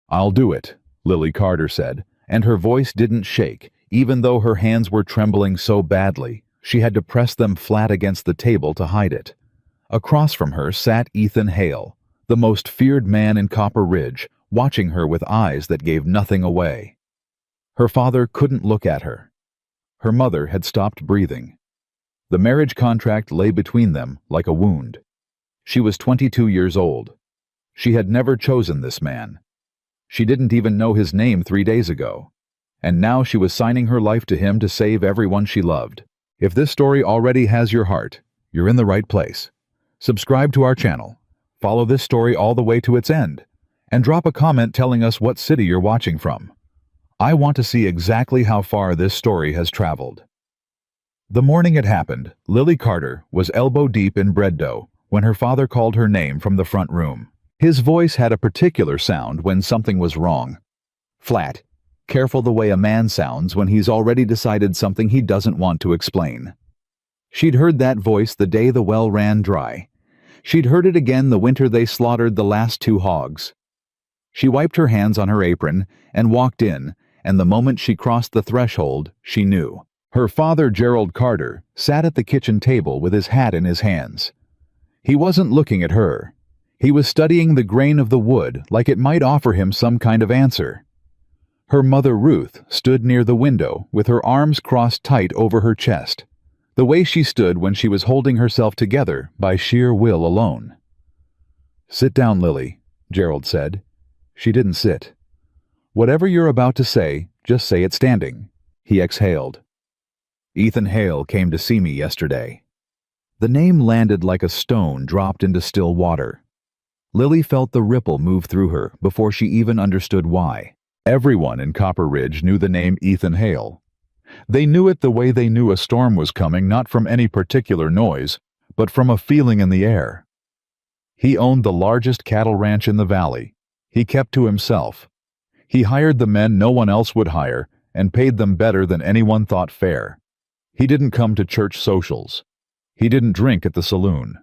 "I'll do it," Lily Carter said, and her voice didn't shake, even though her hands were trembling so badly she had to press them flat against the table to hide it. Across from her sat Ethan Hale, the most feared man in Copper Ridge, watching her with eyes that gave nothing away. Her father couldn't look at her. Her mother had stopped breathing. The marriage contract lay between them like a wound. She was 22 years old. She had never chosen this man. She didn't even know his name 3 days ago. And now she was signing her life to him to save everyone she loved. If this story already has your heart, you're in the right place. Subscribe to our channel, follow this story all the way to its end, and drop a comment telling us what city you're watching from. I want to see exactly how far this story has traveled. The morning it happened, Lily Carter was elbow-deep in bread dough when her father called her name from the front room. His voice had a particular sound when something was wrong. Flat, careful the way a man sounds when he's already decided something he doesn't want to explain. She'd heard that voice the day the well ran dry. She'd heard it again the winter they slaughtered the last 2 hogs. She wiped her hands on her apron and walked in, and the moment she crossed the threshold, she knew. Her father, Gerald Carter, sat at the kitchen table with his hat in his hands. He wasn't looking at her. He was studying the grain of the wood like it might offer him some kind of answer. Her mother, Ruth, stood near the window with her arms crossed tight over her chest, the way she stood when she was holding herself together by sheer will alone. "Sit down, Lily," Gerald said. She didn't sit. "Whatever you're about to say, just say it standing," he exhaled. "Ethan Hale came to see me yesterday." The name landed like a stone dropped into still water. Lily felt the ripple move through her before she even understood why. Everyone in Copper Ridge knew the name Ethan Hale. They knew it the way they knew a storm was coming, not from any particular noise, but from a feeling in the air. He owned the largest cattle ranch in the valley. He kept to himself. He hired the men no one else would hire and paid them better than anyone thought fair. He didn't come to church socials. He didn't drink at the saloon.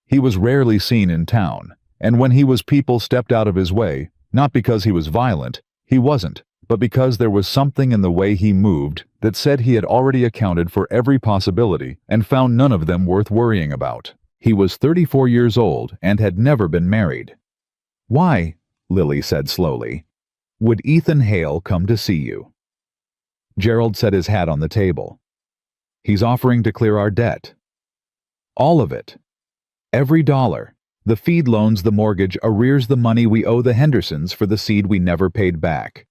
He was rarely seen in town, and when he was, people stepped out of his way, not because he was violent, he wasn't, but because there was something in the way he moved that said he had already accounted for every possibility and found none of them worth worrying about. He was 34 years old and had never been married. "Why," Lily said slowly, "would Ethan Hale come to see you?" Gerald set his hat on the table. "He's offering to clear our debt. All of it. Every dollar. The feed loans, the mortgage, arrears, the money we owe the Hendersons for the seed we never paid back."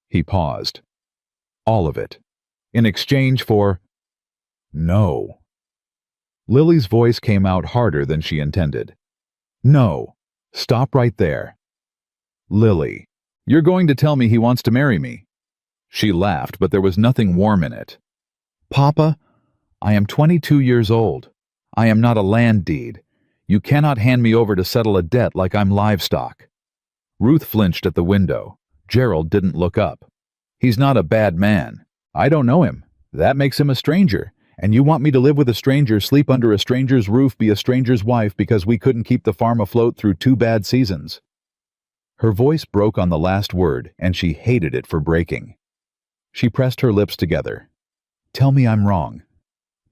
He paused. "All of it. In exchange for—" "No." Lily's voice came out harder than she intended. "No. Stop right there. Lily, you're going to tell me he wants to marry me?" She laughed, but there was nothing warm in it. "Papa, I am 22 years old. I am not a land deed. You cannot hand me over to settle a debt like I'm livestock." Ruth flinched at the window. Gerald didn't look up. "He's not a bad man. I don't know him. That makes him a stranger. And you want me to live with a stranger, sleep under a stranger's roof, be a stranger's wife because we couldn't keep the farm afloat through 2 bad seasons." Her voice broke on the last word, and she hated it for breaking. She pressed her lips together. "Tell me I'm wrong.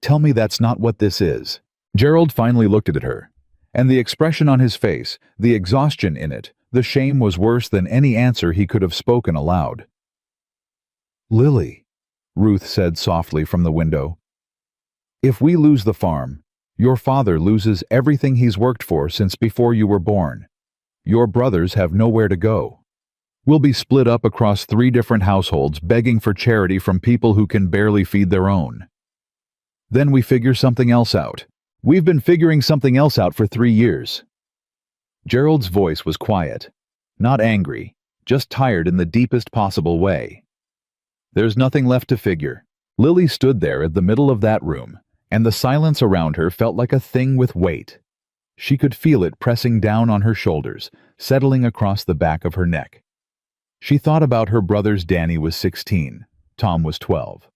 Tell me that's not what this is." Gerald finally looked at her, and the expression on his face, the exhaustion in it, the shame was worse than any answer he could have spoken aloud. "Lily," Ruth said softly from the window, "if we lose the farm, your father loses everything he's worked for since before you were born. Your brothers have nowhere to go. We'll be split up across 3 different households begging for charity from people who can barely feed their own. Then we figure something else out. We've been figuring something else out for 3 years." Gerald's voice was quiet, not angry, just tired in the deepest possible way. "There's nothing left to figure." Lily stood there at the middle of that room, and the silence around her felt like a thing with weight. She could feel it pressing down on her shoulders, settling across the back of her neck. She thought about her brothers. Danny was 16, Tom was 12.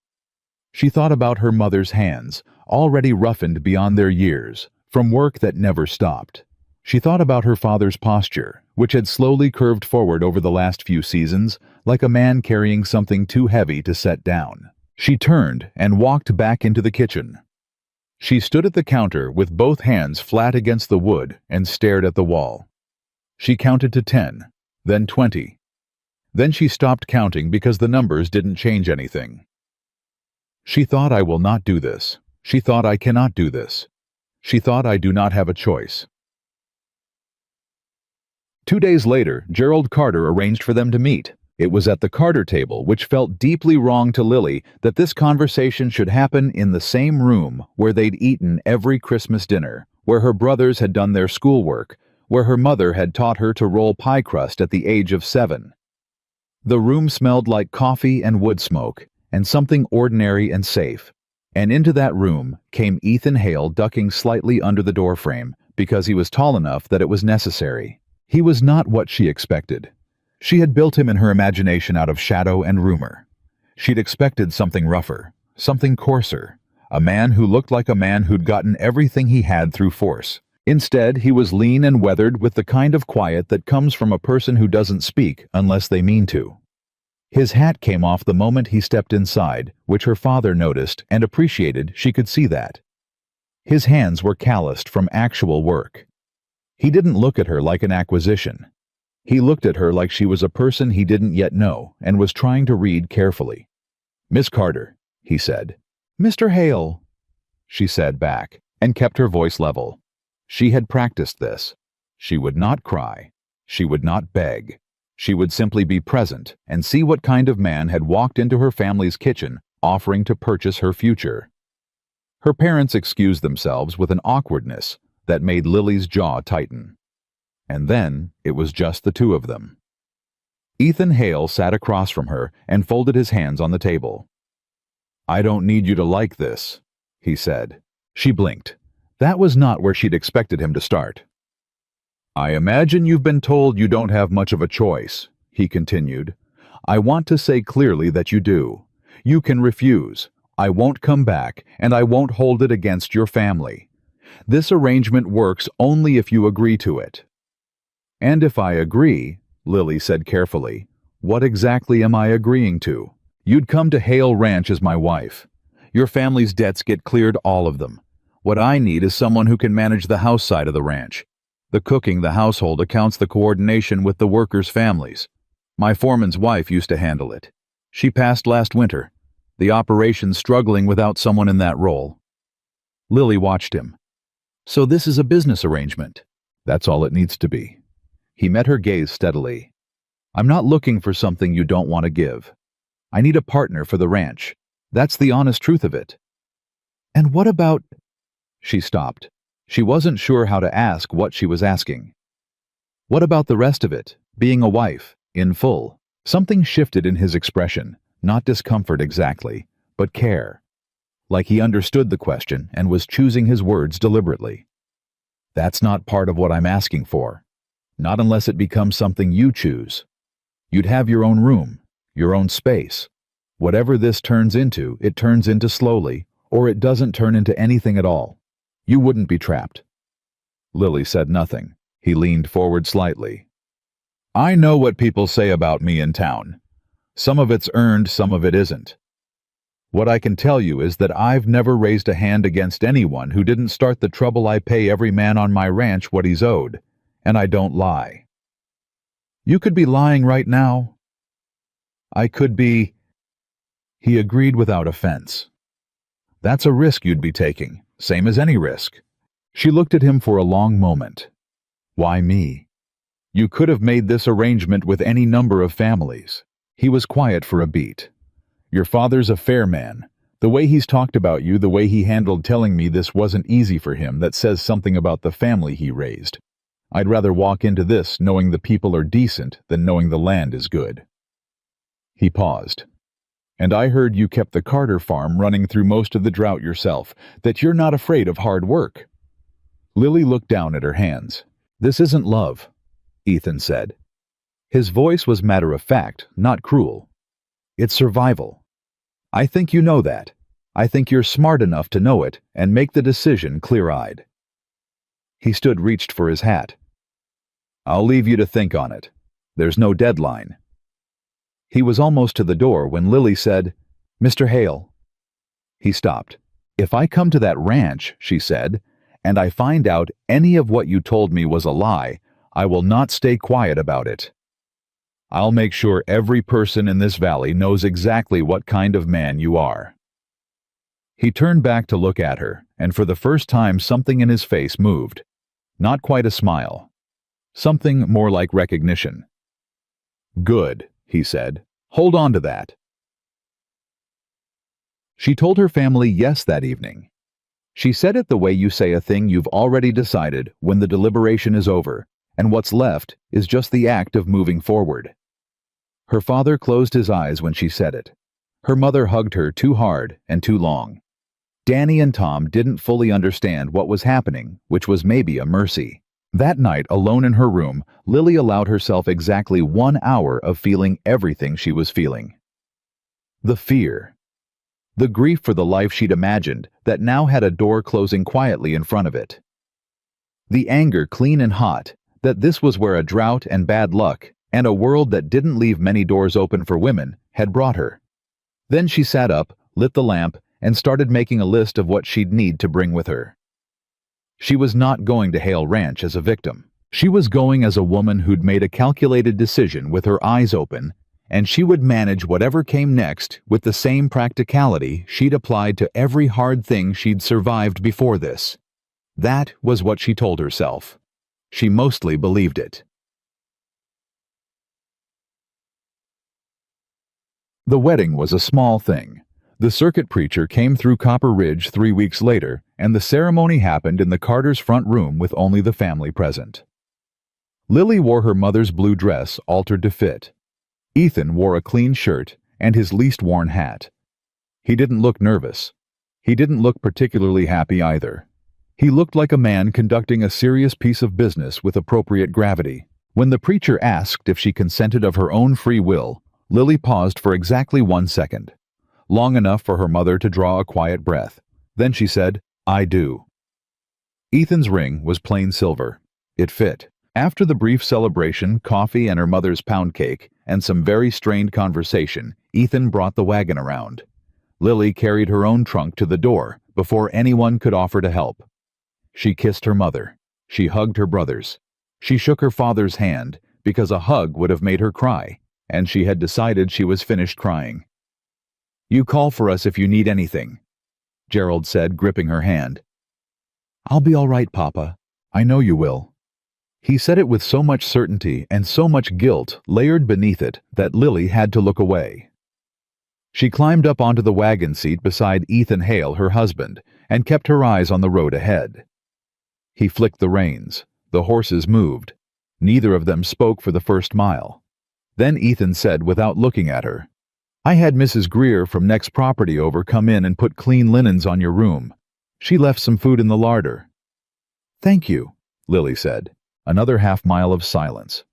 She thought about her mother's hands, already roughened beyond their years, from work that never stopped. She thought about her father's posture, which had slowly curved forward over the last few seasons, like a man carrying something too heavy to set down. She turned and walked back into the kitchen. She stood at the counter with both hands flat against the wood and stared at the wall. She counted to 10, then 20. Then she stopped counting because the numbers didn't change anything. She thought, I will not do this. She thought, I cannot do this. She thought, I do not have a choice. 2 days later, Gerald Carter arranged for them to meet. It was at the Carter table, which felt deeply wrong to Lily, that this conversation should happen in the same room where they'd eaten every Christmas dinner, where her brothers had done their schoolwork, where her mother had taught her to roll pie crust at the age of 7. The room smelled like coffee and wood smoke, and something ordinary and safe. And into that room came Ethan Hale, ducking slightly under the doorframe, because he was tall enough that it was necessary. He was not what she expected. She had built him in her imagination out of shadow and rumor. She'd expected something rougher, something coarser, a man who looked like a man who'd gotten everything he had through force. Instead, he was lean and weathered, with the kind of quiet that comes from a person who doesn't speak unless they mean to. His hat came off the moment he stepped inside, which her father noticed and appreciated. She could see that. His hands were calloused from actual work. He didn't look at her like an acquisition. He looked at her like she was a person he didn't yet know and was trying to read carefully. "Miss Carter," he said. "Mr. Hale," she said back, and kept her voice level. She had practiced this. She would not cry. She would not beg. She would simply be present and see what kind of man had walked into her family's kitchen offering to purchase her future. Her parents excused themselves with an awkwardness that made Lily's jaw tighten. And then it was just the two of them. Ethan Hale sat across from her and folded his hands on the table. "I don't need you to like this," he said. She blinked. That was not where she'd expected him to start. "I imagine you've been told you don't have much of a choice," he continued. "I want to say clearly that you do. You can refuse. I won't come back, and I won't hold it against your family. This arrangement works only if you agree to it." "And if I agree," Lily said carefully, "what exactly am I agreeing to? You'd come to Hale Ranch as my wife. Your family's debts get cleared, all of them. What I need is someone who can manage the house side of the ranch. The cooking, the household accounts, the coordination with the workers' families. My foreman's wife used to handle it. She passed last winter. The operation's struggling without someone in that role." Lily watched him. "So this is a business arrangement?" "That's all it needs to be." He met her gaze steadily. "I'm not looking for something you don't want to give. I need a partner for the ranch. That's the honest truth of it." "And what about—" She stopped. She wasn't sure how to ask what she was asking. "What about the rest of it, being a wife, in full?" Something shifted in his expression, not discomfort exactly, but care. Like he understood the question and was choosing his words deliberately. "That's not part of what I'm asking for. Not unless it becomes something you choose. You'd have your own room, your own space. Whatever this turns into, it turns into slowly, or it doesn't turn into anything at all. You wouldn't be trapped." Lily said nothing. He leaned forward slightly. "I know what people say about me in town. Some of it's earned, some of it isn't. What I can tell you is that I've never raised a hand against anyone who didn't start the trouble. I pay every man on my ranch what he's owed, and I don't lie. You could be lying right now. I could be—" He agreed without offense. "That's a risk you'd be taking, same as any risk." She looked at him for a long moment. "Why me? You could have made this arrangement with any number of families." He was quiet for a beat. "Your father's a fair man. The way he's talked about you, the way he handled telling me this wasn't easy for him, that says something about the family he raised. I'd rather walk into this knowing the people are decent than knowing the land is good." He paused. "And I heard you kept the Carter farm running through most of the drought yourself, that you're not afraid of hard work." Lily looked down at her hands. "This isn't love," Ethan said. His voice was matter-of-fact, not cruel. "It's survival. I think you know that. I think you're smart enough to know it and make the decision clear-eyed." He reached for his hat. I'll leave you to think on it. There's no deadline." He was almost to the door when Lily said, "Mr. Hale." He stopped. "If I come to that ranch," she said, "and I find out any of what you told me was a lie, I will not stay quiet about it. I'll make sure every person in this valley knows exactly what kind of man you are." He turned back to look at her, and for the first time something in his face moved. Not quite a smile. Something more like recognition. "Good," he said. "Hold on to that." She told her family yes that evening. She said it the way you say a thing you've already decided when the deliberation is over, and what's left is just the act of moving forward. Her father closed his eyes when she said it. Her mother hugged her too hard and too long. Danny and Tom didn't fully understand what was happening, which was maybe a mercy. That night, alone in her room, Lily allowed herself exactly 1 hour of feeling everything she was feeling. The fear. The grief for the life she'd imagined that now had a door closing quietly in front of it. The anger clean and hot that this was where a drought and bad luck and a world that didn't leave many doors open for women had brought her. Then she sat up, lit the lamp, and started making a list of what she'd need to bring with her. She was not going to Hale Ranch as a victim. She was going as a woman who'd made a calculated decision with her eyes open, and she would manage whatever came next with the same practicality she'd applied to every hard thing she'd survived before this. That was what she told herself. She mostly believed it. The wedding was a small thing. The circuit preacher came through Copper Ridge 3 weeks later, and the ceremony happened in the Carters' front room with only the family present. Lily wore her mother's blue dress altered to fit. Ethan wore a clean shirt and his least worn hat. He didn't look nervous. He didn't look particularly happy either. He looked like a man conducting a serious piece of business with appropriate gravity. When the preacher asked if she consented of her own free will, Lily paused for exactly 1 second, long enough for her mother to draw a quiet breath. Then she said, "I do." Ethan's ring was plain silver. It fit. After the brief celebration, coffee and her mother's pound cake, and some very strained conversation, Ethan brought the wagon around. Lily carried her own trunk to the door before anyone could offer to help. She kissed her mother. She hugged her brothers. She shook her father's hand because a hug would have made her cry, and she had decided she was finished crying. "You call for us if you need anything," Gerald said, gripping her hand. "I'll be all right, Papa. I know you will." He said it with so much certainty and so much guilt layered beneath it that Lily had to look away. She climbed up onto the wagon seat beside Ethan Hale, her husband, and kept her eyes on the road ahead. He flicked the reins. The horses moved. Neither of them spoke for the first mile. Then Ethan said without looking at her, "I had Mrs. Greer from next property over come in and put clean linens on your room. She left some food in the larder." "Thank you," Lily said. Another half-mile of silence.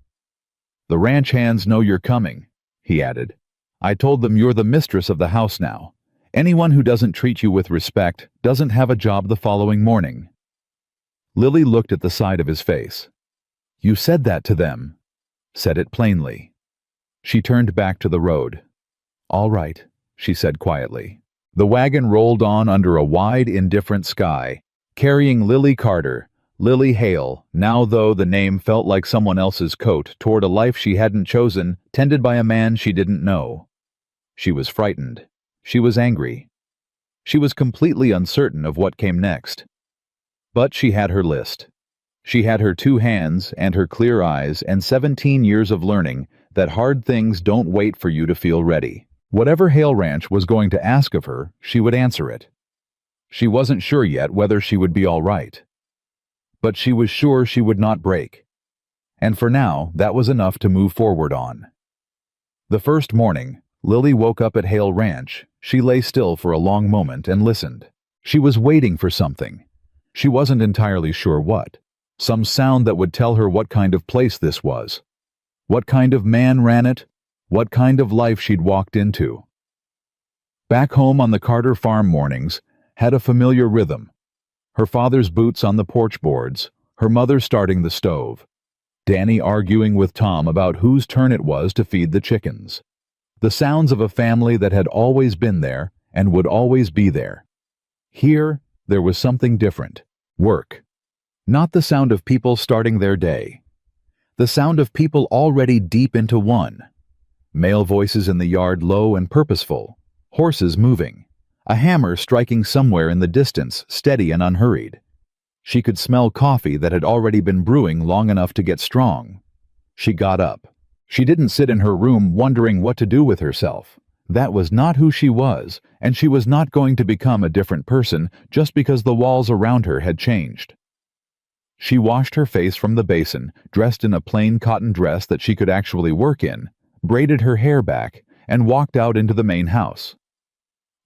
"The ranch hands know you're coming," he added. "I told them you're the mistress of the house now. Anyone who doesn't treat you with respect doesn't have a job the following morning." Lily looked at the side of his face. "You said that to them." Said it plainly. She turned back to the road. "All right," she said quietly. The wagon rolled on under a wide, indifferent sky, carrying Lily Carter, Lily Hale, now though the name felt like someone else's coat, toward a life she hadn't chosen, tended by a man she didn't know. She was frightened. She was angry. She was completely uncertain of what came next. But she had her list. She had her 2 hands and her clear eyes and 17 years of learning that hard things don't wait for you to feel ready. Whatever Hale Ranch was going to ask of her, she would answer it. She wasn't sure yet whether she would be all right. But she was sure she would not break. And for now, that was enough to move forward on. The first morning, Lily woke up at Hale Ranch. She lay still for a long moment and listened. She was waiting for something. She wasn't entirely sure what. Some sound that would tell her what kind of place this was. What kind of man ran it? What kind of life she'd walked into. Back home on the Carter farm mornings had a familiar rhythm. Her father's boots on the porch boards, her mother starting the stove. Danny arguing with Tom about whose turn it was to feed the chickens. The sounds of a family that had always been there and would always be there. Here, there was something different. Work. Not the sound of people starting their day. The sound of people already deep into one. Male voices in the yard, low and purposeful. Horses moving. A hammer striking somewhere in the distance, steady and unhurried. She could smell coffee that had already been brewing long enough to get strong. She got up. She didn't sit in her room wondering what to do with herself. That was not who she was, and she was not going to become a different person just because the walls around her had changed. She washed her face from the basin, dressed in a plain cotton dress that she could actually work in, braided her hair back, and walked out into the main house.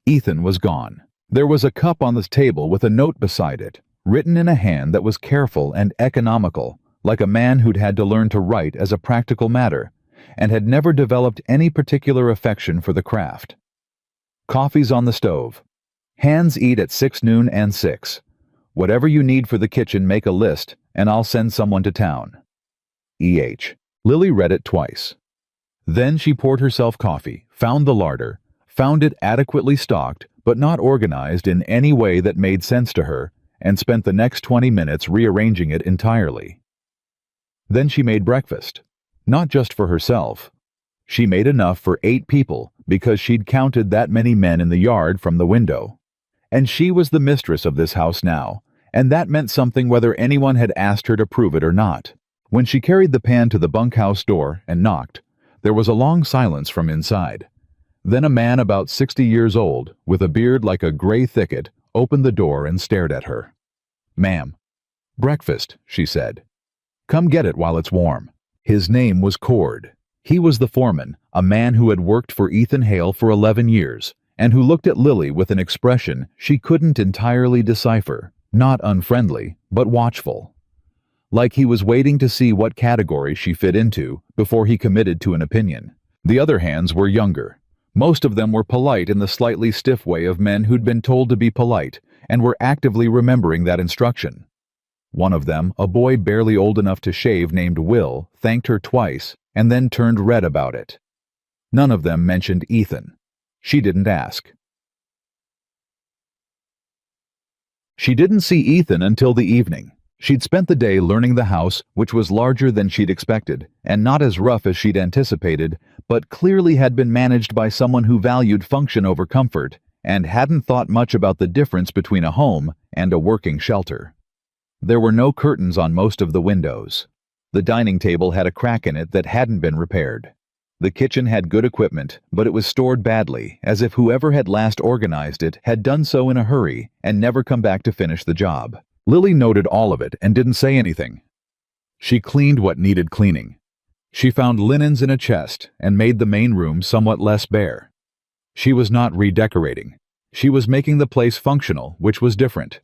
Ethan was gone. There was a cup on the table with a note beside it, written in a hand that was careful and economical, like a man who'd had to learn to write as a practical matter, and had never developed any particular affection for the craft. Coffee's on the stove. Hands eat at 6 noon and 6. Whatever you need for the kitchen, make a list, and I'll send someone to town. E.H. Lily read it twice. Then she poured herself coffee, found the larder, found it adequately stocked, but not organized in any way that made sense to her, and spent the next 20 minutes rearranging it entirely. Then she made breakfast. Not just for herself. She made enough for 8 people because she'd counted that many men in the yard from the window. And she was the mistress of this house now, and that meant something whether anyone had asked her to prove it or not. When she carried the pan to the bunkhouse door and knocked, there was a long silence from inside. Then a man about 60 years old, with a beard like a gray thicket, opened the door and stared at her. "Ma'am." "Breakfast," she said. "Come get it while it's warm." His name was Cord. He was the foreman, a man who had worked for Ethan Hale for 11 years, and who looked at Lily with an expression she couldn't entirely decipher, not unfriendly, but watchful. Like he was waiting to see what category she fit into before he committed to an opinion. The other hands were younger. Most of them were polite in the slightly stiff way of men who'd been told to be polite, and were actively remembering that instruction. One of them, a boy barely old enough to shave named Will, thanked her twice and then turned red about it. None of them mentioned Ethan. She didn't ask. She didn't see Ethan until the evening. She'd spent the day learning the house, which was larger than she'd expected, and not as rough as she'd anticipated, but clearly had been managed by someone who valued function over comfort, and hadn't thought much about the difference between a home and a working shelter. There were no curtains on most of the windows. The dining table had a crack in it that hadn't been repaired. The kitchen had good equipment, but it was stored badly, as if whoever had last organized it had done so in a hurry and never come back to finish the job. Lily noted all of it and didn't say anything. She cleaned what needed cleaning. She found linens in a chest and made the main room somewhat less bare. She was not redecorating. She was making the place functional, which was different.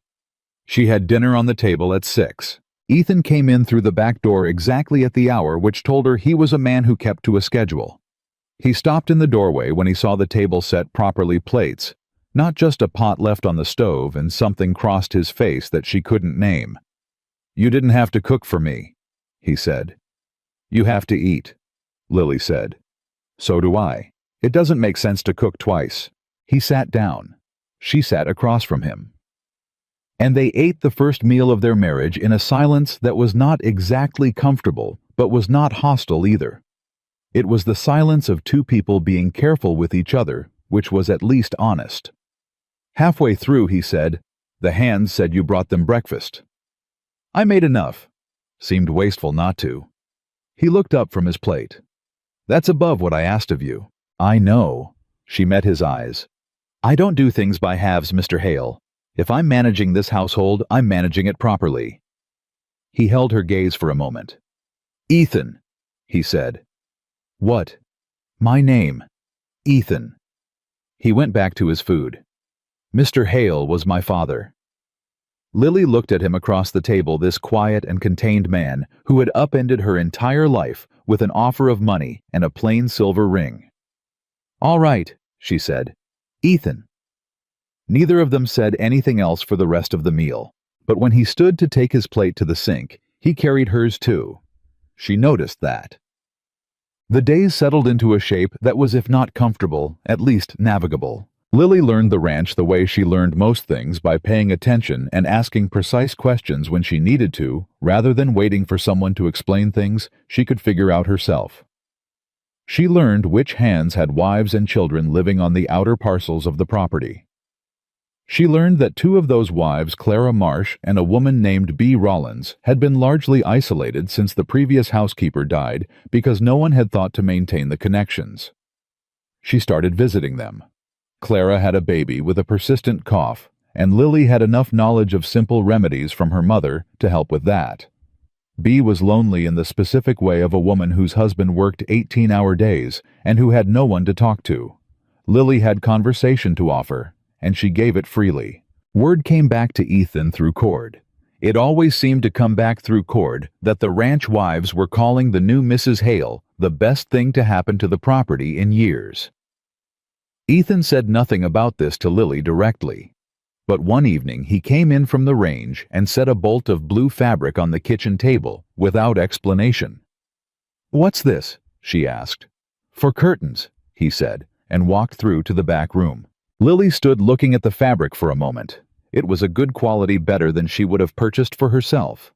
She had dinner on the table at 6. Ethan came in through the back door exactly at the hour which told her he was a man who kept to a schedule. He stopped in the doorway when he saw the table set properly plates, not just a pot left on the stove and something crossed his face that she couldn't name. "You didn't have to cook for me," he said. "You have to eat," Lily said. "So do I. It doesn't make sense to cook twice." He sat down. She sat across from him. And they ate the first meal of their marriage in a silence that was not exactly comfortable, but was not hostile either. It was the silence of two people being careful with each other, which was at least honest. Halfway through, he said, "The hands said you brought them breakfast." "I made enough." Seemed wasteful not to. He looked up from his plate. "That's above what I asked of you." "I know." She met his eyes. "I don't do things by halves, Mr. Hale. If I'm managing this household, I'm managing it properly." He held her gaze for a moment. "Ethan," he said. "What?" "My name. Ethan." He went back to his food. "Mr. Hale was my father." Lily looked at him across the table, this quiet and contained man who had upended her entire life with an offer of money and a plain silver ring. "All right," she said. "Ethan." Neither of them said anything else for the rest of the meal, but when he stood to take his plate to the sink, he carried hers too. She noticed that. The days settled into a shape that was, if not comfortable, at least navigable. Lily learned the ranch the way she learned most things, by paying attention and asking precise questions when she needed to, rather than waiting for someone to explain things she could figure out herself. She learned which hands had wives and children living on the outer parcels of the property. She learned that two of those wives, Clara Marsh and a woman named B. Rollins, had been largely isolated since the previous housekeeper died because no one had thought to maintain the connections. She started visiting them. Clara had a baby with a persistent cough, and Lily had enough knowledge of simple remedies from her mother to help with that. B was lonely in the specific way of a woman whose husband worked 18-hour days and who had no one to talk to. Lily had conversation to offer, and she gave it freely. Word came back to Ethan through Cord. It always seemed to come back through Cord that the ranch wives were calling the new Mrs. Hale the best thing to happen to the property in years. Ethan said nothing about this to Lily directly. But one evening he came in from the range and set a bolt of blue fabric on the kitchen table without explanation. "What's this?" she asked. "For curtains," he said, and walked through to the back room. Lily stood looking at the fabric for a moment. It was a good quality, better than she would have purchased for herself.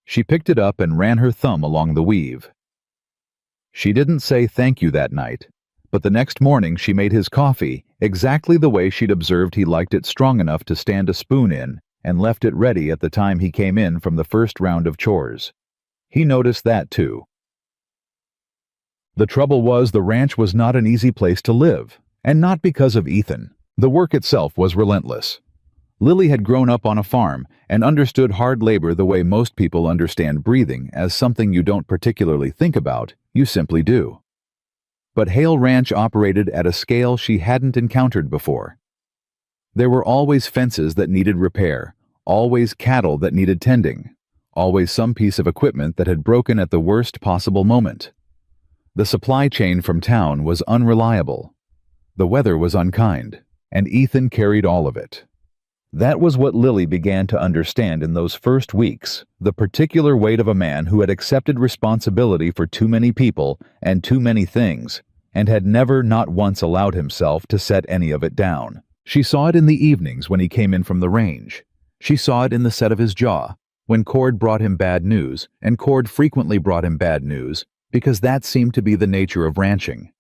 She picked it up and ran her thumb along the weave. She didn't say thank you that night, but the next morning she made his coffee exactly the way she'd observed he liked it, strong enough to stand a spoon in, and left it ready at the time he came in from the first round of chores. He noticed that too. The trouble was, the ranch was not an easy place to live, and not because of Ethan. The work itself was relentless. Lily had grown up on a farm and understood hard labor the way most people understand breathing, as something you don't particularly think about, you simply do. But Hale Ranch operated at a scale she hadn't encountered before. There were always fences that needed repair, always cattle that needed tending, always some piece of equipment that had broken at the worst possible moment. The supply chain from town was unreliable. The weather was unkind, and Ethan carried all of it. That was what Lily began to understand in those first weeks, the particular weight of a man who had accepted responsibility for too many people and too many things, and had never, not once, allowed himself to set any of it down. She saw it in the evenings when he came in from the range. She saw it in the set of his jaw, when Cord brought him bad news, and Cord frequently brought him bad news, because that seemed to be the nature of ranching.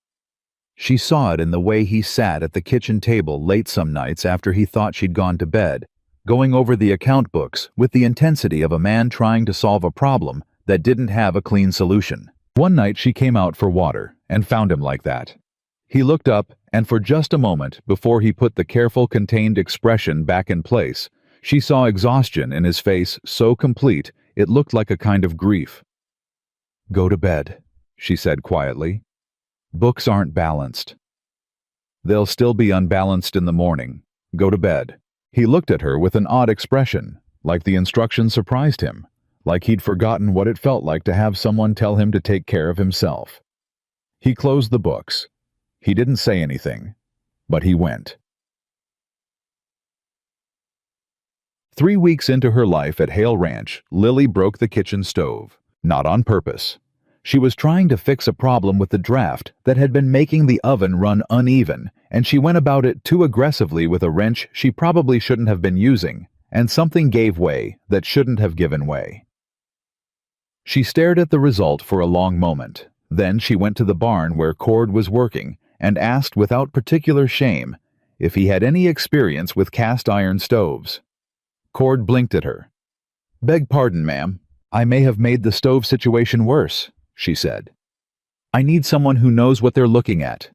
She saw it in the way he sat at the kitchen table late some nights after he thought she'd gone to bed, going over the account books with the intensity of a man trying to solve a problem that didn't have a clean solution. One night she came out for water and found him like that. He looked up, and for just a moment, before he put the careful, contained expression back in place, she saw exhaustion in his face so complete it looked like a kind of grief. "Go to bed," she said quietly. "Books aren't balanced. They'll still be unbalanced in the morning. Go to bed." He looked at her with an odd expression, like the instruction surprised him, like he'd forgotten what it felt like to have someone tell him to take care of himself. He closed the books. He didn't say anything, but he went. 3 weeks into her life at Hale Ranch, Lily broke the kitchen stove, not on purpose. She was trying to fix a problem with the draft that had been making the oven run uneven, and she went about it too aggressively with a wrench she probably shouldn't have been using, and something gave way that shouldn't have given way. She stared at the result for a long moment. Then she went to the barn where Cord was working and asked without particular shame if he had any experience with cast iron stoves. Cord blinked at her. "Beg pardon, ma'am. I may have made the stove situation worse," she said. "I need someone who knows what they're looking at."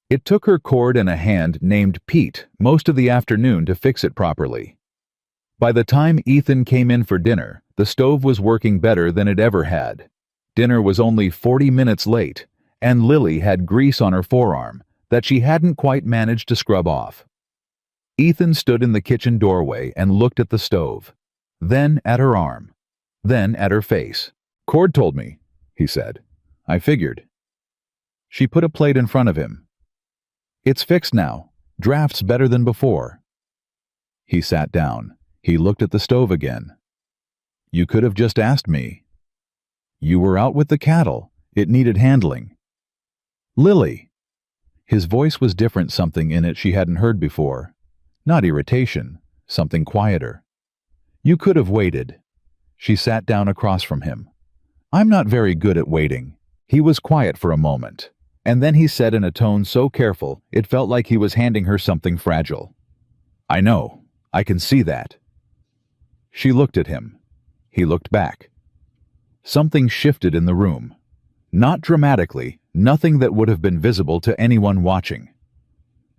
It took her Cord and a hand named Pete most of the afternoon to fix it properly. By the time Ethan came in for dinner, the stove was working better than it ever had. Dinner was only 40 minutes late, and Lily had grease on her forearm that she hadn't quite managed to scrub off. Ethan stood in the kitchen doorway and looked at the stove, then at her arm, then at her face. "Cord told me," he said. "I figured." She put a plate in front of him. "It's fixed now. Draft's better than before." He sat down. He looked at the stove again. "You could have just asked me." You were out with the cattle. It needed handling. Lily. His voice was different, something in it she hadn't heard before. Not irritation, something quieter. You could have waited. She sat down across from him. I'm not very good at waiting. He was quiet for a moment, and then he said in a tone so careful it felt like he was handing her something fragile. I know. I can see that. She looked at him. He looked back. Something shifted in the room. Not dramatically, nothing that would have been visible to anyone watching.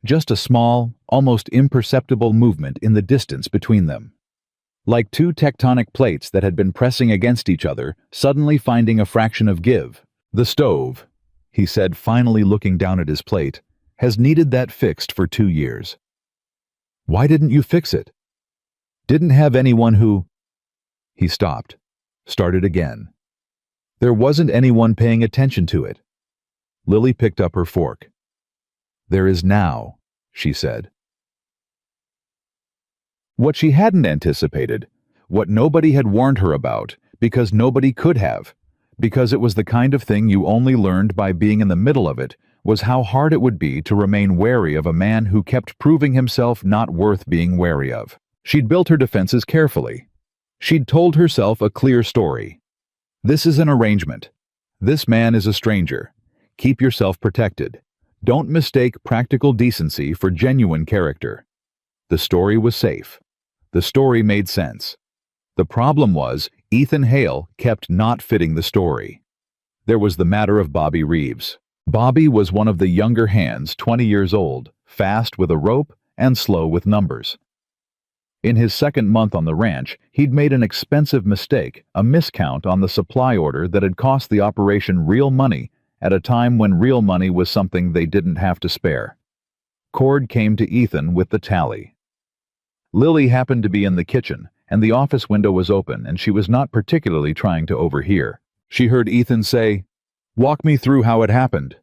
Just a small, almost imperceptible movement in the distance between them. Like two tectonic plates that had been pressing against each other, suddenly finding a fraction of give. The stove, he said, finally looking down at his plate, has needed that fixed for 2 years. Why didn't you fix it? Didn't have anyone who... He stopped, started again. There wasn't anyone paying attention to it. Lily picked up her fork. There is now, she said. What she hadn't anticipated, what nobody had warned her about, because nobody could have, because it was the kind of thing you only learned by being in the middle of it, was how hard it would be to remain wary of a man who kept proving himself not worth being wary of. She'd built her defenses carefully. She'd told herself a clear story. This is an arrangement. This man is a stranger. Keep yourself protected. Don't mistake practical decency for genuine character. The story was safe. The story made sense. The problem was, Ethan Hale kept not fitting the story. There was the matter of Bobby Reeves. Bobby was one of the younger hands, 20 years old, fast with a rope and slow with numbers. In his second month on the ranch, he'd made an expensive mistake, a miscount on the supply order that had cost the operation real money at a time when real money was something they didn't have to spare. Cord came to Ethan with the tally. Lily happened to be in the kitchen, and the office window was open, and she was not particularly trying to overhear. She heard Ethan say, "Walk me through how it happened."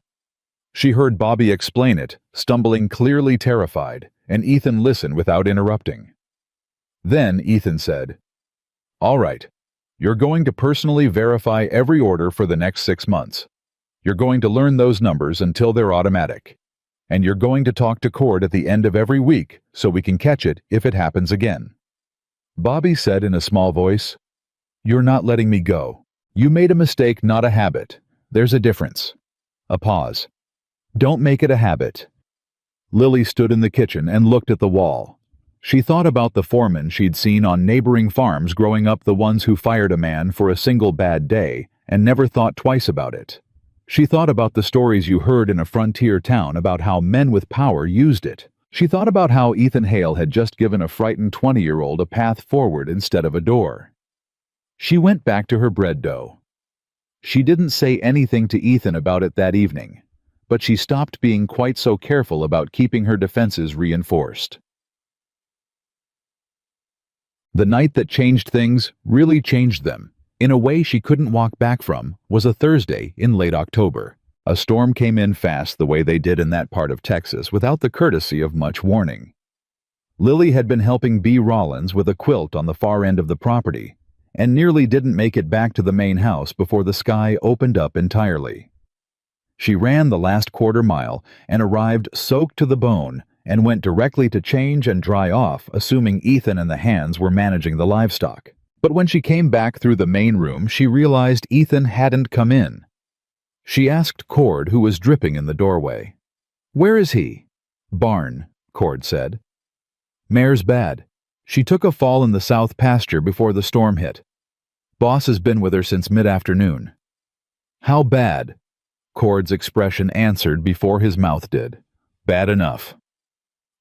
She heard Bobby explain it, stumbling, clearly terrified, and Ethan listened without interrupting. Then Ethan said, "All right, you're going to personally verify every order for the next 6 months. You're going to learn those numbers until they're automatic. And you're going to talk to Cord at the end of every week so we can catch it if it happens again." Bobby said in a small voice, "You're not letting me go. You made a mistake, not a habit. There's a difference." A pause. "Don't make it a habit." Lily stood in the kitchen and looked at the wall. She thought about the foremen she'd seen on neighboring farms growing up, the ones who fired a man for a single bad day and never thought twice about it. She thought about the stories you heard in a frontier town about how men with power used it. She thought about how Ethan Hale had just given a frightened 20-year-old a path forward instead of a door. She went back to her bread dough. She didn't say anything to Ethan about it that evening, but she stopped being quite so careful about keeping her defenses reinforced. The night that changed things, really changed them, in a way she couldn't walk back from, was a Thursday in late October. A storm came in fast the way they did in that part of Texas without the courtesy of much warning. Lily had been helping B. Rollins with a quilt on the far end of the property, and nearly didn't make it back to the main house before the sky opened up entirely. She ran the last quarter mile and arrived soaked to the bone, and went directly to change and dry off, assuming Ethan and the hands were managing the livestock. But when she came back through the main room, she realized Ethan hadn't come in. She asked Cord, who was dripping in the doorway. "Where is he?" "Barn," Cord said. "Mare's bad. She took a fall in the south pasture before the storm hit. Boss has been with her since mid-afternoon." "How bad?" Cord's expression answered before his mouth did. "Bad enough."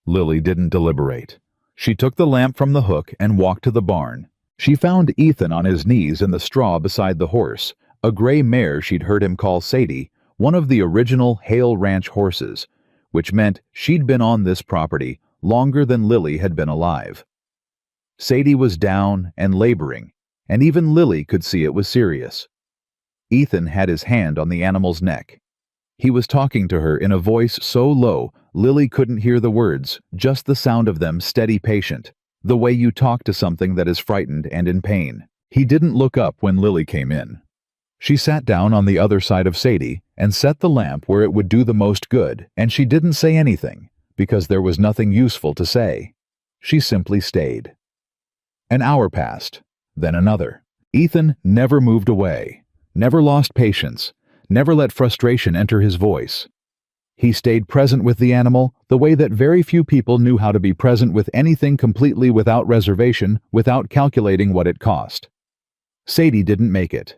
Lily didn't deliberate. She took the lamp from the hook and walked to the barn. She found Ethan on his knees in the straw beside the horse, a gray mare she'd heard him call Sadie, one of the original Hale Ranch horses, which meant she'd been on this property longer than Lily had been alive. Sadie was down and laboring, and even Lily could see it was serious. Ethan had his hand on the animal's neck. He was talking to her in a voice so low Lily couldn't hear the words, just the sound of them, steady, patient, the way you talk to something that is frightened and in pain. He didn't look up when Lily came in. She sat down on the other side of Sadie and set the lamp where it would do the most good, and she didn't say anything, because there was nothing useful to say. She simply stayed. An hour passed, then another. Ethan never moved away, never lost patience, never let frustration enter his voice. He stayed present with the animal the way that very few people knew how to be present with anything completely without reservation, without calculating what it cost. Sadie didn't make it.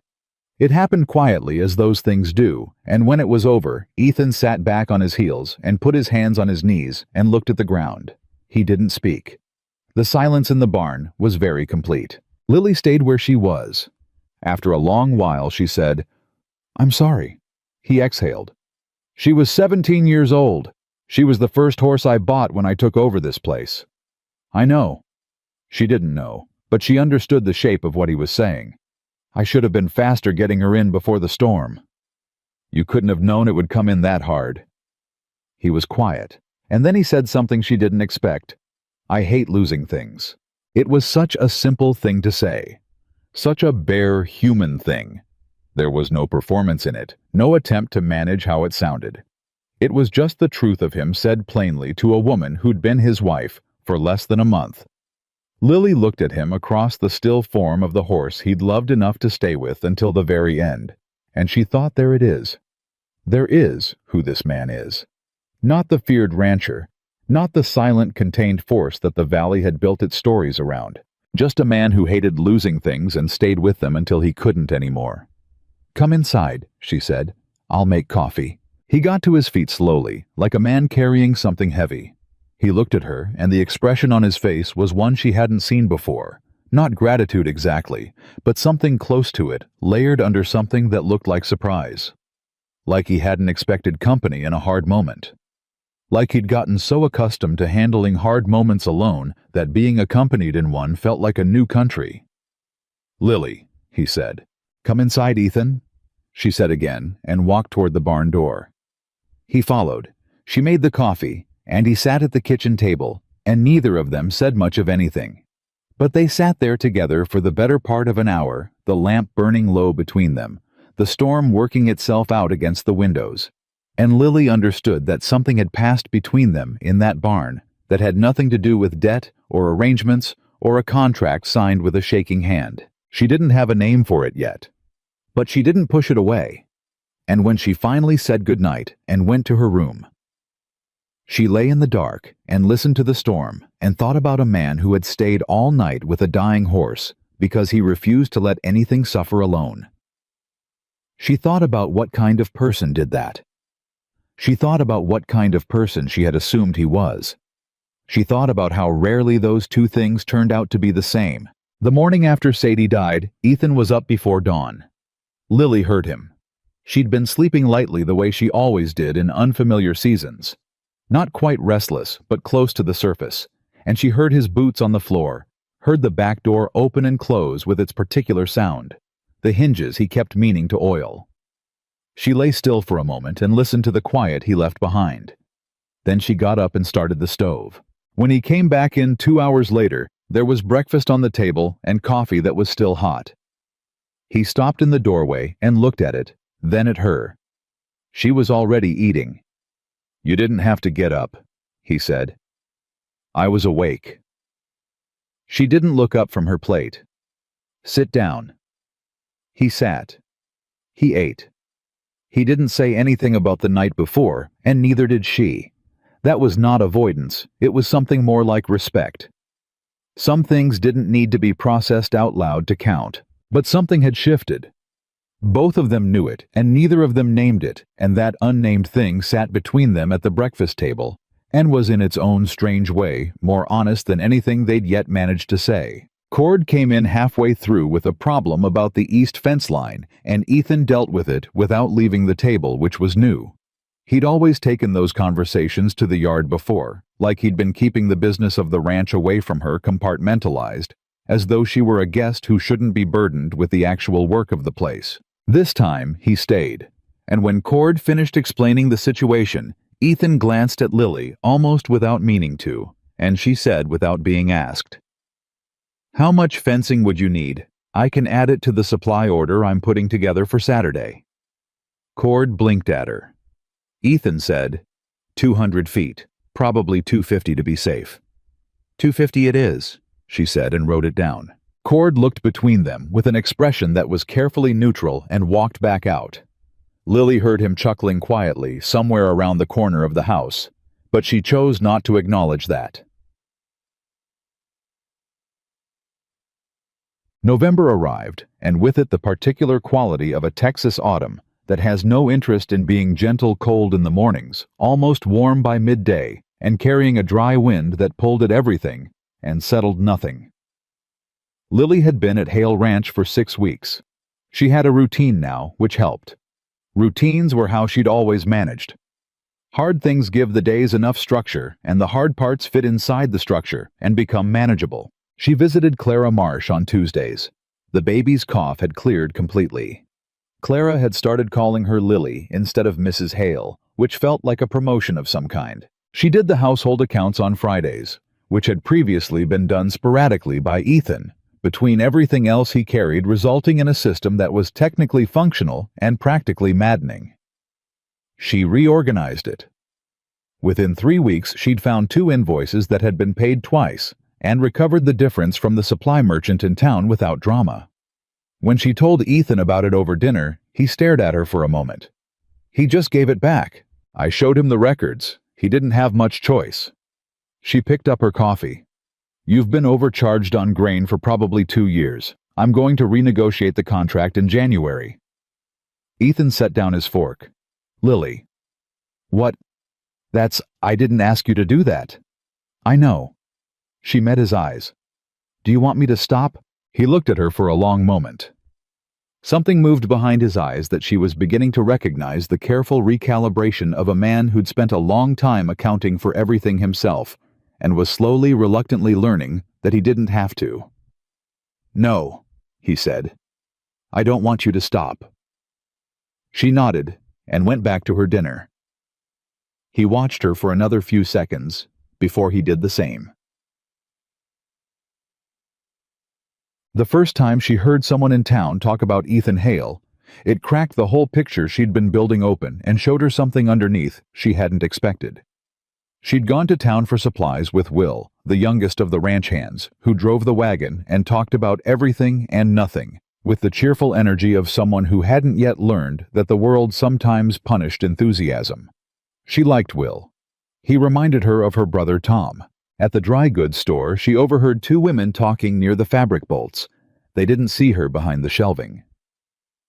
It happened quietly as those things do, and when it was over, Ethan sat back on his heels and put his hands on his knees and looked at the ground. He didn't speak. The silence in the barn was very complete. Lily stayed where she was. After a long while, she said, "I'm sorry." He exhaled. "She was 17 years old. She was the first horse I bought when I took over this place." "I know." She didn't know, but she understood the shape of what he was saying. "I should have been faster getting her in before the storm." "You couldn't have known it would come in that hard." He was quiet, and then he said something she didn't expect. "I hate losing things." It was such a simple thing to say. Such a bare, human thing. There was no performance in it, no attempt to manage how it sounded. It was just the truth of him said plainly to a woman who'd been his wife for less than a month. Lily looked at him across the still form of the horse he'd loved enough to stay with until the very end, and she thought, there it is. There is who this man is. Not the feared rancher, not the silent, contained force that the valley had built its stories around. Just a man who hated losing things and stayed with them until he couldn't anymore. "Come inside," she said. "I'll make coffee." He got to his feet slowly, like a man carrying something heavy. He looked at her, and the expression on his face was one she hadn't seen before. Not gratitude exactly, but something close to it, layered under something that looked like surprise. Like he hadn't expected company in a hard moment. Like he'd gotten so accustomed to handling hard moments alone that being accompanied in one felt like a new country. "Lily," he said. "Come inside, Ethan," she said again, and walked toward the barn door. He followed. She made the coffee, and he sat at the kitchen table, and neither of them said much of anything. But they sat there together for the better part of an hour, the lamp burning low between them, the storm working itself out against the windows. And Lily understood that something had passed between them in that barn that had nothing to do with debt or arrangements or a contract signed with a shaking hand. She didn't have a name for it yet. But she didn't push it away. And when she finally said goodnight and went to her room, she lay in the dark and listened to the storm and thought about a man who had stayed all night with a dying horse because he refused to let anything suffer alone. She thought about what kind of person did that. She thought about what kind of person she had assumed he was. She thought about how rarely those two things turned out to be the same. The morning after Sadie died, Ethan was up before dawn. Lily heard him. She'd been sleeping lightly the way she always did in unfamiliar seasons. Not quite restless, but close to the surface, and she heard his boots on the floor, heard the back door open and close with its particular sound, the hinges he kept meaning to oil. She lay still for a moment and listened to the quiet he left behind. Then she got up and started the stove. When he came back in 2 hours later, there was breakfast on the table and coffee that was still hot. He stopped in the doorway and looked at it, then at her. She was already eating. "You didn't have to get up," he said. "I was awake." She didn't look up from her plate. "Sit down." He sat. He ate. He didn't say anything about the night before, and neither did she. That was not avoidance, it was something more like respect. Some things didn't need to be processed out loud to count, but something had shifted. Both of them knew it, and neither of them named it, and that unnamed thing sat between them at the breakfast table, and was in its own strange way more honest than anything they'd yet managed to say. Cord came in halfway through with a problem about the east fence line, and Ethan dealt with it without leaving the table, which was new. He'd always taken those conversations to the yard before, like he'd been keeping the business of the ranch away from her compartmentalized, as though she were a guest who shouldn't be burdened with the actual work of the place. This time, he stayed, and when Cord finished explaining the situation, Ethan glanced at Lily almost without meaning to, and she said without being asked, "How much fencing would you need? I can add it to the supply order I'm putting together for Saturday. Cord blinked at her. Ethan said, 200 feet, probably 250 to be safe. 250 it is, she said and wrote it down. Cord looked between them with an expression that was carefully neutral and walked back out. Lily heard him chuckling quietly somewhere around the corner of the house, but she chose not to acknowledge that. November arrived, and with it the particular quality of a Texas autumn that has no interest in being gentle cold in the mornings, almost warm by midday, and carrying a dry wind that pulled at everything and settled nothing. Lily had been at Hale Ranch for 6 weeks. She had a routine now, which helped. Routines were how she'd always managed. Hard things give the days enough structure, and the hard parts fit inside the structure and become manageable. She visited Clara Marsh on Tuesdays. The baby's cough had cleared completely. Clara had started calling her Lily instead of Mrs. Hale, which felt like a promotion of some kind. She did the household accounts on Fridays, which had previously been done sporadically by Ethan, between everything else he carried, resulting in a system that was technically functional and practically maddening. She reorganized it. Within 3 weeks, she'd found 2 invoices that had been paid twice and recovered the difference from the supply merchant in town without drama. When she told Ethan about it over dinner, he stared at her for a moment. He just gave it back. I showed him the records. He didn't have much choice. She picked up her coffee. You've been overcharged on grain for probably 2 years. I'm going to renegotiate the contract in January. Ethan set down his fork. Lily. What? I didn't ask you to do that. I know. She met his eyes. Do you want me to stop? He looked at her for a long moment. Something moved behind his eyes that she was beginning to recognize the careful recalibration of a man who'd spent a long time accounting for everything himself and was slowly, reluctantly learning that he didn't have to. No, he said. I don't want you to stop. She nodded and went back to her dinner. He watched her for another few seconds before he did the same. The first time she heard someone in town talk about Ethan Hale, it cracked the whole picture she'd been building open and showed her something underneath she hadn't expected. She'd gone to town for supplies with Will, the youngest of the ranch hands, who drove the wagon and talked about everything and nothing, with the cheerful energy of someone who hadn't yet learned that the world sometimes punished enthusiasm. She liked Will. He reminded her of her brother Tom. At the dry goods store, she overheard 2 women talking near the fabric bolts. They didn't see her behind the shelving.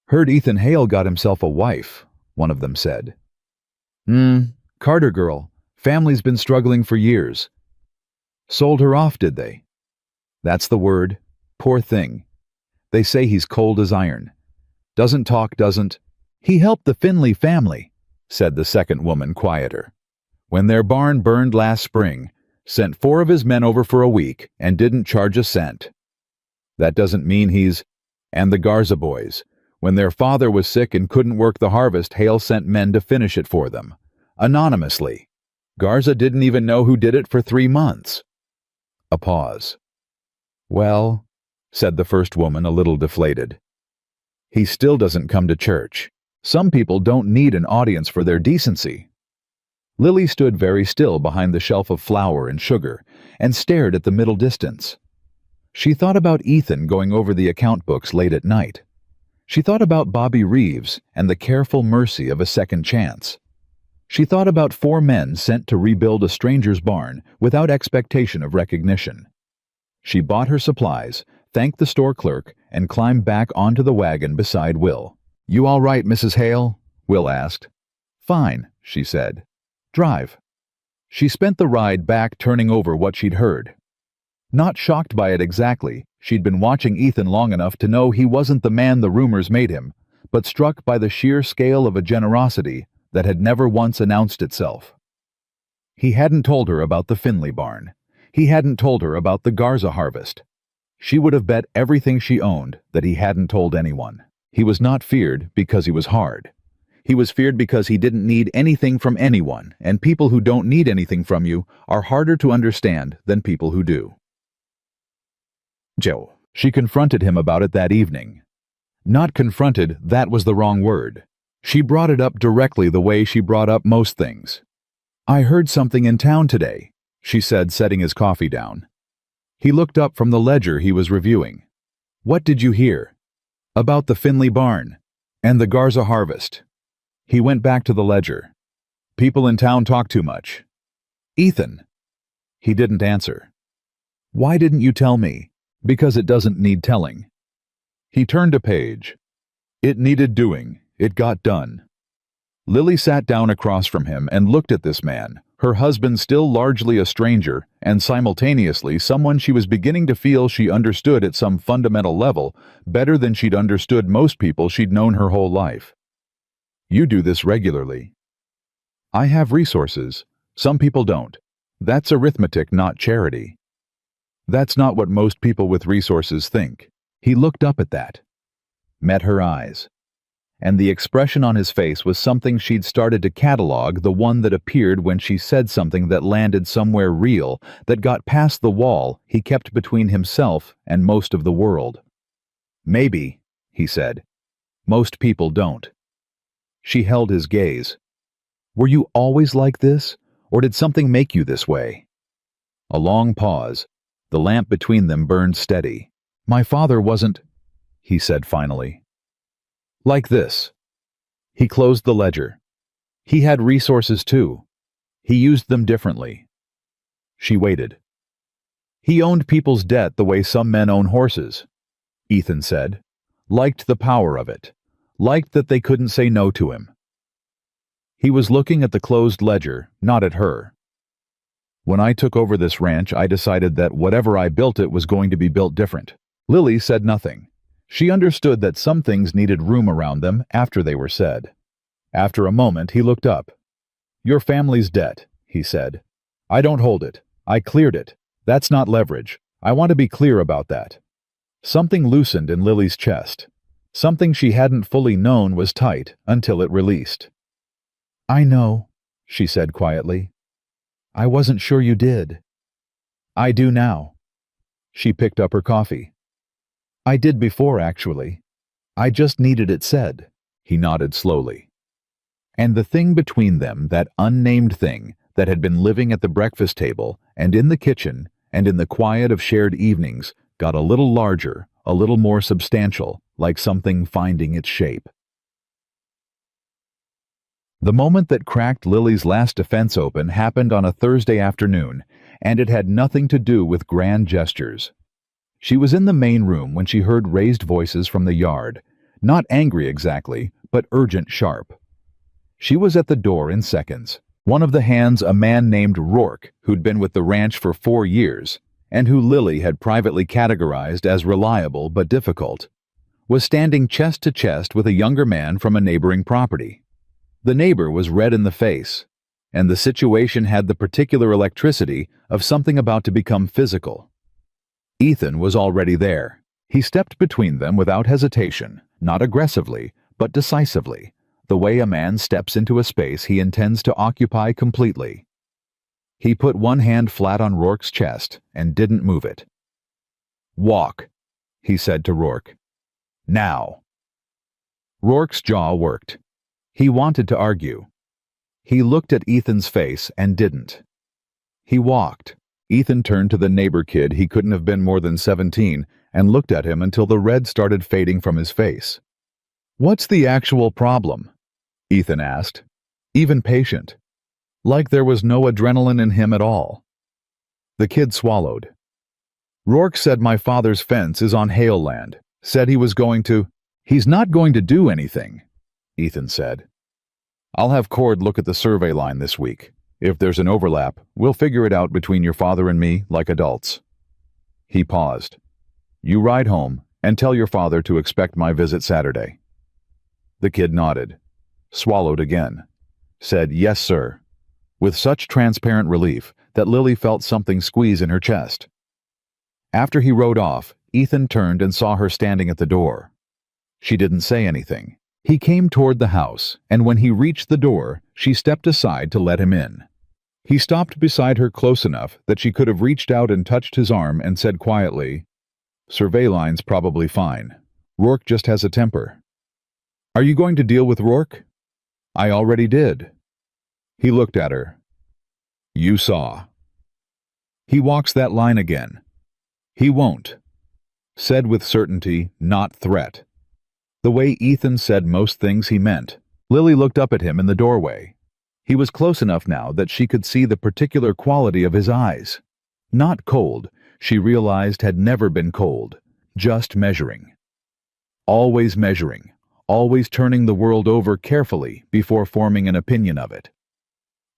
Heard Ethan Hale got himself a wife, one of them said. Carter girl. Family's been struggling for years. Sold her off, did they? That's the word. Poor thing. They say he's cold as iron. Doesn't talk, doesn't. He helped the Finley family, said the second woman quieter. When their barn burned last spring, sent 4 of his men over for a week and didn't charge a cent. That doesn't mean he's... And the Garza boys. When their father was sick and couldn't work the harvest, Hale sent men to finish it for them. Anonymously. Garza didn't even know who did it for 3 months. A pause. Well, said the first woman, a little deflated. He still doesn't come to church. Some people don't need an audience for their decency. Lily stood very still behind the shelf of flour and sugar and stared at the middle distance. She thought about Ethan going over the account books late at night. She thought about Bobby Reeves and the careful mercy of a second chance. She thought about 4 men sent to rebuild a stranger's barn without expectation of recognition. She bought her supplies, thanked the store clerk, and climbed back onto the wagon beside Will. You all right, Mrs. Hale? Will asked. Fine, she said. Drive. She spent the ride back turning over what she'd heard. Not shocked by it exactly, she'd been watching Ethan long enough to know he wasn't the man the rumors made him, but struck by the sheer scale of a generosity that had never once announced itself. He hadn't told her about the Finley barn. He hadn't told her about the Garza harvest. She would have bet everything she owned that he hadn't told anyone. He was not feared because he was hard. He was feared because he didn't need anything from anyone, and people who don't need anything from you are harder to understand than people who do. Joe. She confronted him about it that evening. Not confronted, that was the wrong word. She brought it up directly the way she brought up most things. "I heard something in town today," she said, setting his coffee down. He looked up from the ledger he was reviewing. "What did you hear?" "About the Finley barn and the Garza harvest." He went back to the ledger. "People in town talk too much." "Ethan." He didn't answer. "Why didn't you tell me?" "Because it doesn't need telling." He turned a page. "It needed doing. It got done." Lily sat down across from him and looked at this man, her husband still largely a stranger, and simultaneously someone she was beginning to feel she understood at some fundamental level better than she'd understood most people she'd known her whole life. "You do this regularly." "I have resources. Some people don't. That's arithmetic, not charity." "That's not what most people with resources think." He looked up at that, met her eyes. And the expression on his face was something she'd started to catalog, the one that appeared when she said something that landed somewhere real, that got past the wall he kept between himself and most of the world. "Maybe," he said. "Most people don't." She held his gaze. "Were you always like this, or did something make you this way?" A long pause. The lamp between them burned steady. "My father wasn't," he said finally. "Like this." He closed the ledger. He had resources too. He used them differently. She waited. "He owned people's debt the way some men own horses," Ethan said. "Liked the power of it. Liked that they couldn't say no to him." He was looking at the closed ledger, not at her. "When I took over this ranch, I decided that whatever I built it was going to be built different." Lily said nothing. She understood that some things needed room around them after they were said. After a moment, he looked up. "Your family's debt," he said. "I don't hold it. I cleared it. That's not leverage. I want to be clear about that." Something loosened in Lily's chest. Something she hadn't fully known was tight until it released. "I know," she said quietly. "I wasn't sure you did." "I do now." She picked up her coffee. "I did before, actually. I just needed it said." He nodded slowly. And the thing between them, that unnamed thing that had been living at the breakfast table and in the kitchen and in the quiet of shared evenings, got a little larger, a little more substantial, like something finding its shape. The moment that cracked Lily's last defense open happened on a Thursday afternoon, and it had nothing to do with grand gestures. She was in the main room when she heard raised voices from the yard, not angry exactly, but urgent sharp. She was at the door in seconds. One of the hands, a man named Rourke, who'd been with the ranch for 4 years, and who Lily had privately categorized as reliable but difficult, was standing chest to chest with a younger man from a neighboring property. The neighbor was red in the face, and the situation had the particular electricity of something about to become physical. Ethan was already there. He stepped between them without hesitation, not aggressively, but decisively, the way a man steps into a space he intends to occupy completely. He put one hand flat on Rourke's chest and didn't move it. "Walk," he said to Rourke. "Now." Rourke's jaw worked. He wanted to argue. He looked at Ethan's face and didn't. He walked. Ethan turned to the neighbor kid, he couldn't have been more than 17, and looked at him until the red started fading from his face. "What's the actual problem?" Ethan asked, even patient, like there was no adrenaline in him at all. The kid swallowed. "Rourke said my father's fence is on Hale land. Said he was going to—" "He's not going to do anything," Ethan said. "I'll have Cord look at the survey line this week. If there's an overlap, we'll figure it out between your father and me like adults." He paused. "You ride home and tell your father to expect my visit Saturday." The kid nodded, swallowed again, said "Yes, sir," with such transparent relief that Lily felt something squeeze in her chest. After he rode off, Ethan turned and saw her standing at the door. She didn't say anything. He came toward the house, and when he reached the door, she stepped aside to let him in. He stopped beside her close enough that she could have reached out and touched his arm and said quietly, Survey line's probably fine. Rourke just has a temper. Are you going to deal with Rourke? I already did. He looked at her. You saw. He walks that line again. He won't. Said with certainty, not threat. The way Ethan said most things he meant. Lily looked up at him in the doorway. He was close enough now that she could see the particular quality of his eyes. Not cold, she realized had never been cold, just measuring. Always measuring, always turning the world over carefully before forming an opinion of it.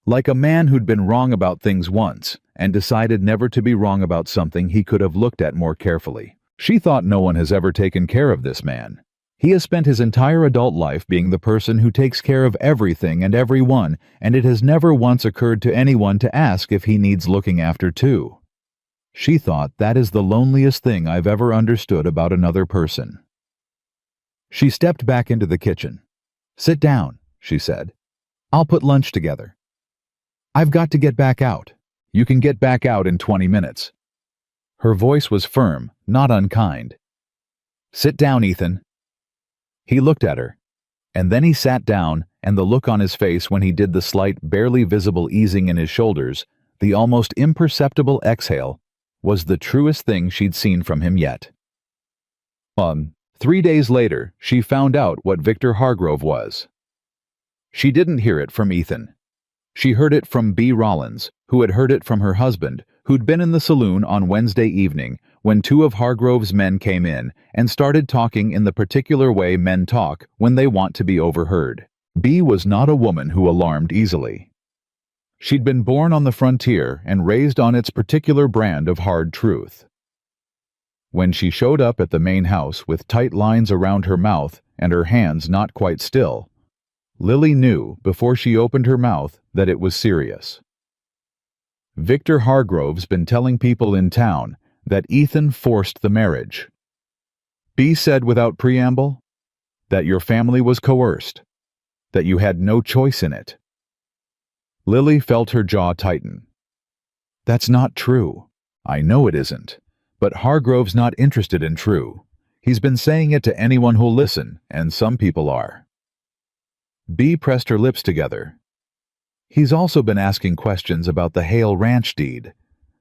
Like a man who'd been wrong about things once and decided never to be wrong about something he could have looked at more carefully. She thought no one has ever taken care of this man. He has spent his entire adult life being the person who takes care of everything and everyone, and it has never once occurred to anyone to ask if he needs looking after too. She thought that is the loneliest thing I've ever understood about another person. She stepped back into the kitchen. Sit down, she said. I'll put lunch together. I've got to get back out. You can get back out in 20 minutes. Her voice was firm, not unkind. Sit down, Ethan. He looked at her, and then he sat down, and the look on his face when he did the slight, barely visible easing in his shoulders, the almost imperceptible exhale, was the truest thing she'd seen from him yet. 3 days later, she found out what Victor Hargrove was. She didn't hear it from Ethan. She heard it from B. Rollins, who had heard it from her husband, who'd been in the saloon on Wednesday evening when 2 of Hargrove's men came in and started talking in the particular way men talk when they want to be overheard. B was not a woman who alarmed easily. She'd been born on the frontier and raised on its particular brand of hard truth. When she showed up at the main house with tight lines around her mouth and her hands not quite still, Lily knew before she opened her mouth that it was serious. Victor Hargrove's been telling people in town that Ethan forced the marriage. B said without preamble that your family was coerced, that you had no choice in it. Lily felt her jaw tighten. That's not true. I know it isn't. But Hargrove's not interested in true. He's been saying it to anyone who'll listen, and some people are. B pressed her lips together. He's also been asking questions about the Hale Ranch deed,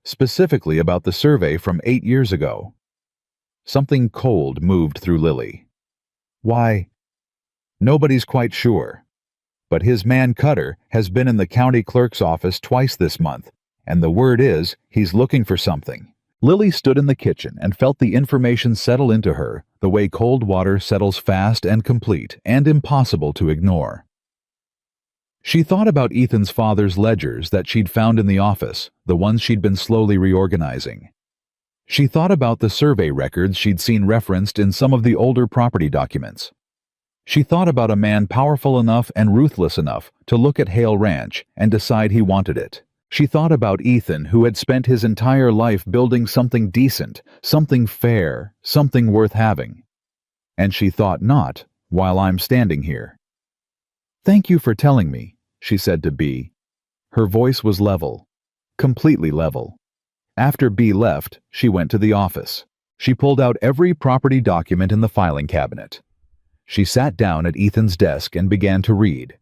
specifically about the survey from 8 years ago. Something cold moved through Lily. Why? Nobody's quite sure. But his man Cutter has been in the county clerk's office twice this month, and the word is he's looking for something. Lily stood in the kitchen and felt the information settle into her the way cold water settles fast and complete and impossible to ignore. She thought about Ethan's father's ledgers that she'd found in the office, the ones she'd been slowly reorganizing. She thought about the survey records she'd seen referenced in some of the older property documents. She thought about a man powerful enough and ruthless enough to look at Hale Ranch and decide he wanted it. She thought about Ethan, who had spent his entire life building something decent, something fair, something worth having. And she thought not, while I'm standing here. Thank you for telling me, she said to B. Her voice was level, completely level. After B left, she went to the office. She pulled out every property document in the filing cabinet. She sat down at Ethan's desk and began to read.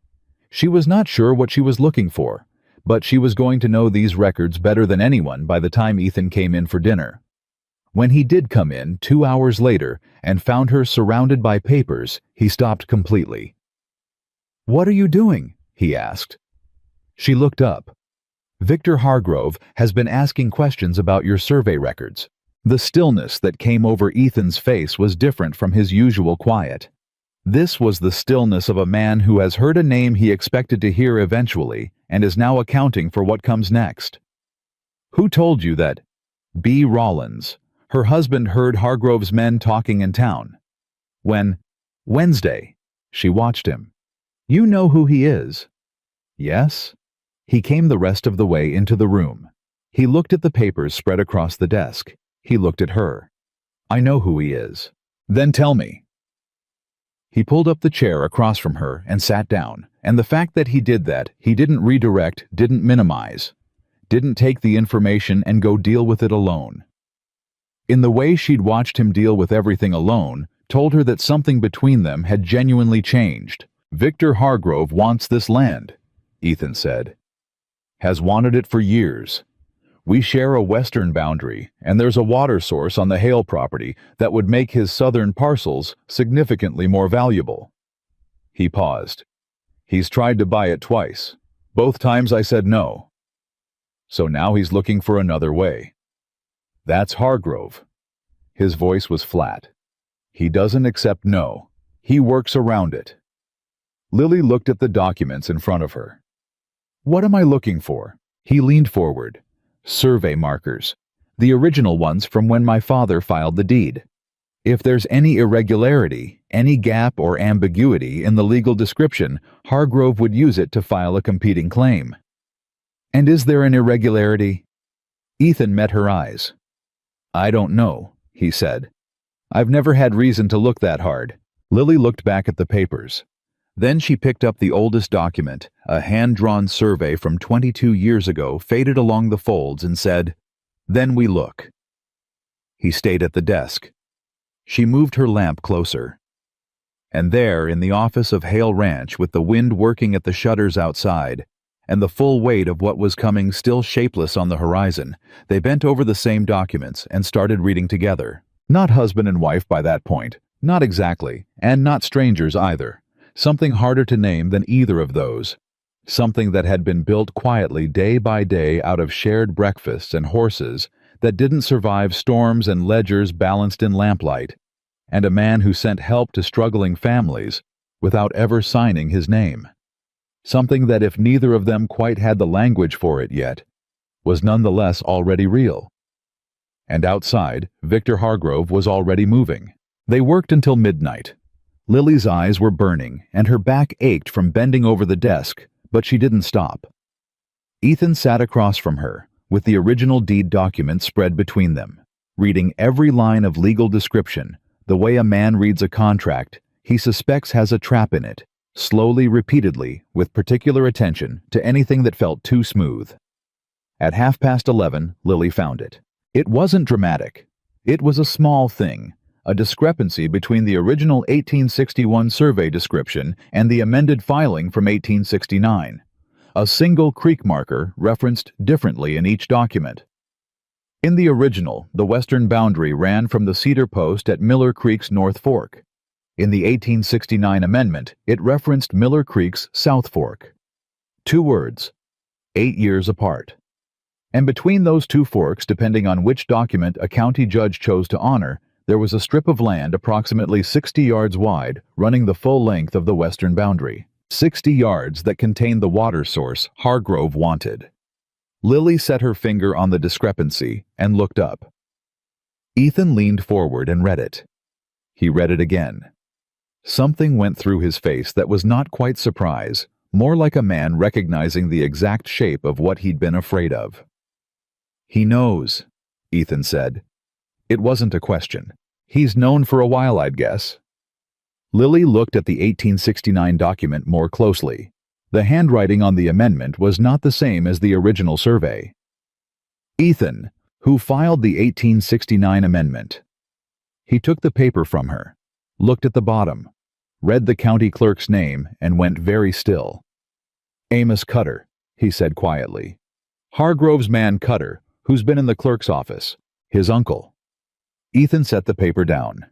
She was not sure what she was looking for, but she was going to know these records better than anyone by the time Ethan came in for dinner. When he did come in 2 hours later and found her surrounded by papers, he stopped completely. "What are you doing?" he asked. She looked up. "Victor Hargrove has been asking questions about your survey records." The stillness that came over Ethan's face was different from his usual quiet. This was the stillness of a man who has heard a name he expected to hear eventually and is now accounting for what comes next. "Who told you that?" B. Rollins. Her husband heard Hargrove's men talking in town. "When?" "Wednesday." She watched him. "You know who he is?" "Yes." He came the rest of the way into the room. He looked at the papers spread across the desk. He looked at her. "I know who he is." "Then tell me." He pulled up the chair across from her and sat down, and the fact that he did that, he didn't redirect, didn't minimize, didn't take the information and go deal with it alone. In the way she'd watched him deal with everything alone, told her that something between them had genuinely changed. "Victor Hargrove wants this land," Ethan said. "Has wanted it for years. We share a western boundary, and there's a water source on the Hale property that would make his southern parcels significantly more valuable." He paused. "He's tried to buy it twice. Both times I said no. So now he's looking for another way." "That's Hargrove." His voice was flat. "He doesn't accept no. He works around it." Lily looked at the documents in front of her. "What am I looking for?" He leaned forward. "Survey markers. The original ones from when my father filed the deed. If there's any irregularity, any gap or ambiguity in the legal description, Hargrove would use it to file a competing claim." "And is there an irregularity?" Ethan met her eyes. "I don't know," he said. "I've never had reason to look that hard." Lily looked back at the papers. Then she picked up the oldest document, a hand-drawn survey from 22 years ago faded along the folds, and said, "Then we look." He stayed at the desk. She moved her lamp closer. And there, in the office of Hale Ranch, with the wind working at the shutters outside, and the full weight of what was coming still shapeless on the horizon, they bent over the same documents and started reading together. Not husband and wife by that point, not exactly, and not strangers either. Something harder to name than either of those. Something that had been built quietly day by day out of shared breakfasts and horses that didn't survive storms and ledgers balanced in lamplight, and a man who sent help to struggling families without ever signing his name. Something that, if neither of them quite had the language for it yet, was nonetheless already real. And outside, Victor Hargrove was already moving. They worked until midnight. Lily's eyes were burning, and her back ached from bending over the desk, but she didn't stop. Ethan sat across from her, with the original deed document spread between them, reading every line of legal description, the way a man reads a contract he suspects has a trap in it, slowly, repeatedly, with particular attention to anything that felt too smooth. At 11:30, Lily found it. It wasn't dramatic. It was a small thing, a discrepancy between the original 1861 survey description and the amended filing from 1869. A single creek marker referenced differently in each document. In the original, the western boundary ran from the Cedar Post at Miller Creek's North Fork. In the 1869 amendment, it referenced Miller Creek's South Fork. 2 words, 8 years apart. And between those two forks, depending on which document a county judge chose to honor, there was a strip of land approximately 60 yards wide, running the full length of the western boundary. 60 yards that contained the water source Hargrove wanted. Lily set her finger on the discrepancy and looked up. Ethan leaned forward and read it. He read it again. Something went through his face that was not quite surprise, more like a man recognizing the exact shape of what he'd been afraid of. "He knows," Ethan said. It wasn't a question. "He's known for a while, I'd guess." Lily looked at the 1869 document more closely. The handwriting on the amendment was not the same as the original survey. "Ethan, who filed the 1869 amendment." He took the paper from her, looked at the bottom, read the county clerk's name, and went very still. "Amos Cutter," he said quietly. "Hargrove's man Cutter, who's been in the clerk's office. His uncle." Ethan set the paper down.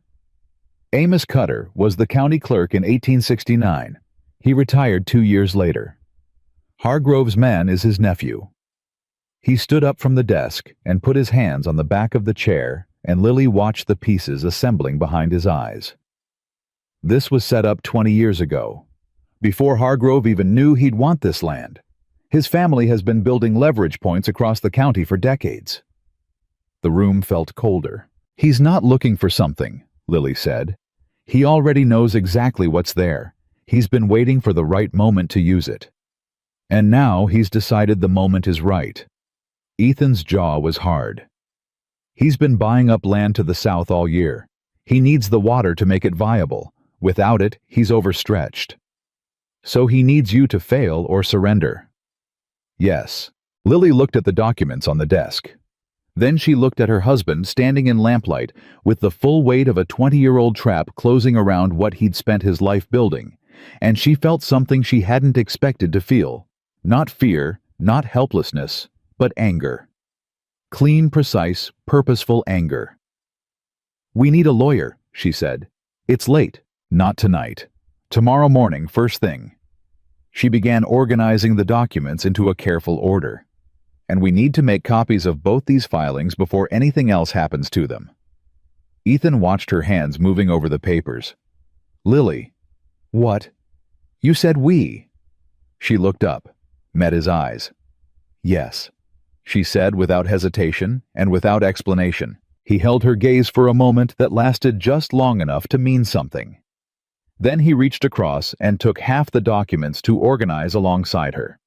Amos Cutter was the county clerk in 1869. He retired 2 years later. Hargrove's man is his nephew. He stood up from the desk and put his hands on the back of the chair, and Lily watched the pieces assembling behind his eyes. This was set up 20 years ago, before Hargrove even knew he'd want this land. His family has been building leverage points across the county for decades. The room felt colder. "He's not looking for something," Lily said. "He already knows exactly what's there. He's been waiting for the right moment to use it. And now he's decided the moment is right." Ethan's jaw was hard. "He's been buying up land to the south all year. He needs the water to make it viable. Without it, he's overstretched. So he needs you to fail or surrender." "Yes." Lily looked at the documents on the desk. Then she looked at her husband standing in lamplight with the full weight of a 20-year-old trap closing around what he'd spent his life building, and she felt something she hadn't expected to feel. Not fear, not helplessness, but anger. Clean, precise, purposeful anger. "We need a lawyer," she said. "It's late." "Not tonight. Tomorrow morning, first thing." She began organizing the documents into a careful order. "And we need to make copies of both these filings before anything else happens to them." Ethan watched her hands moving over the papers. "Lily." "What?" "You said we." She looked up, met his eyes. "Yes," she said without hesitation and without explanation. He held her gaze for a moment that lasted just long enough to mean something. Then he reached across and took half the documents to organize alongside her.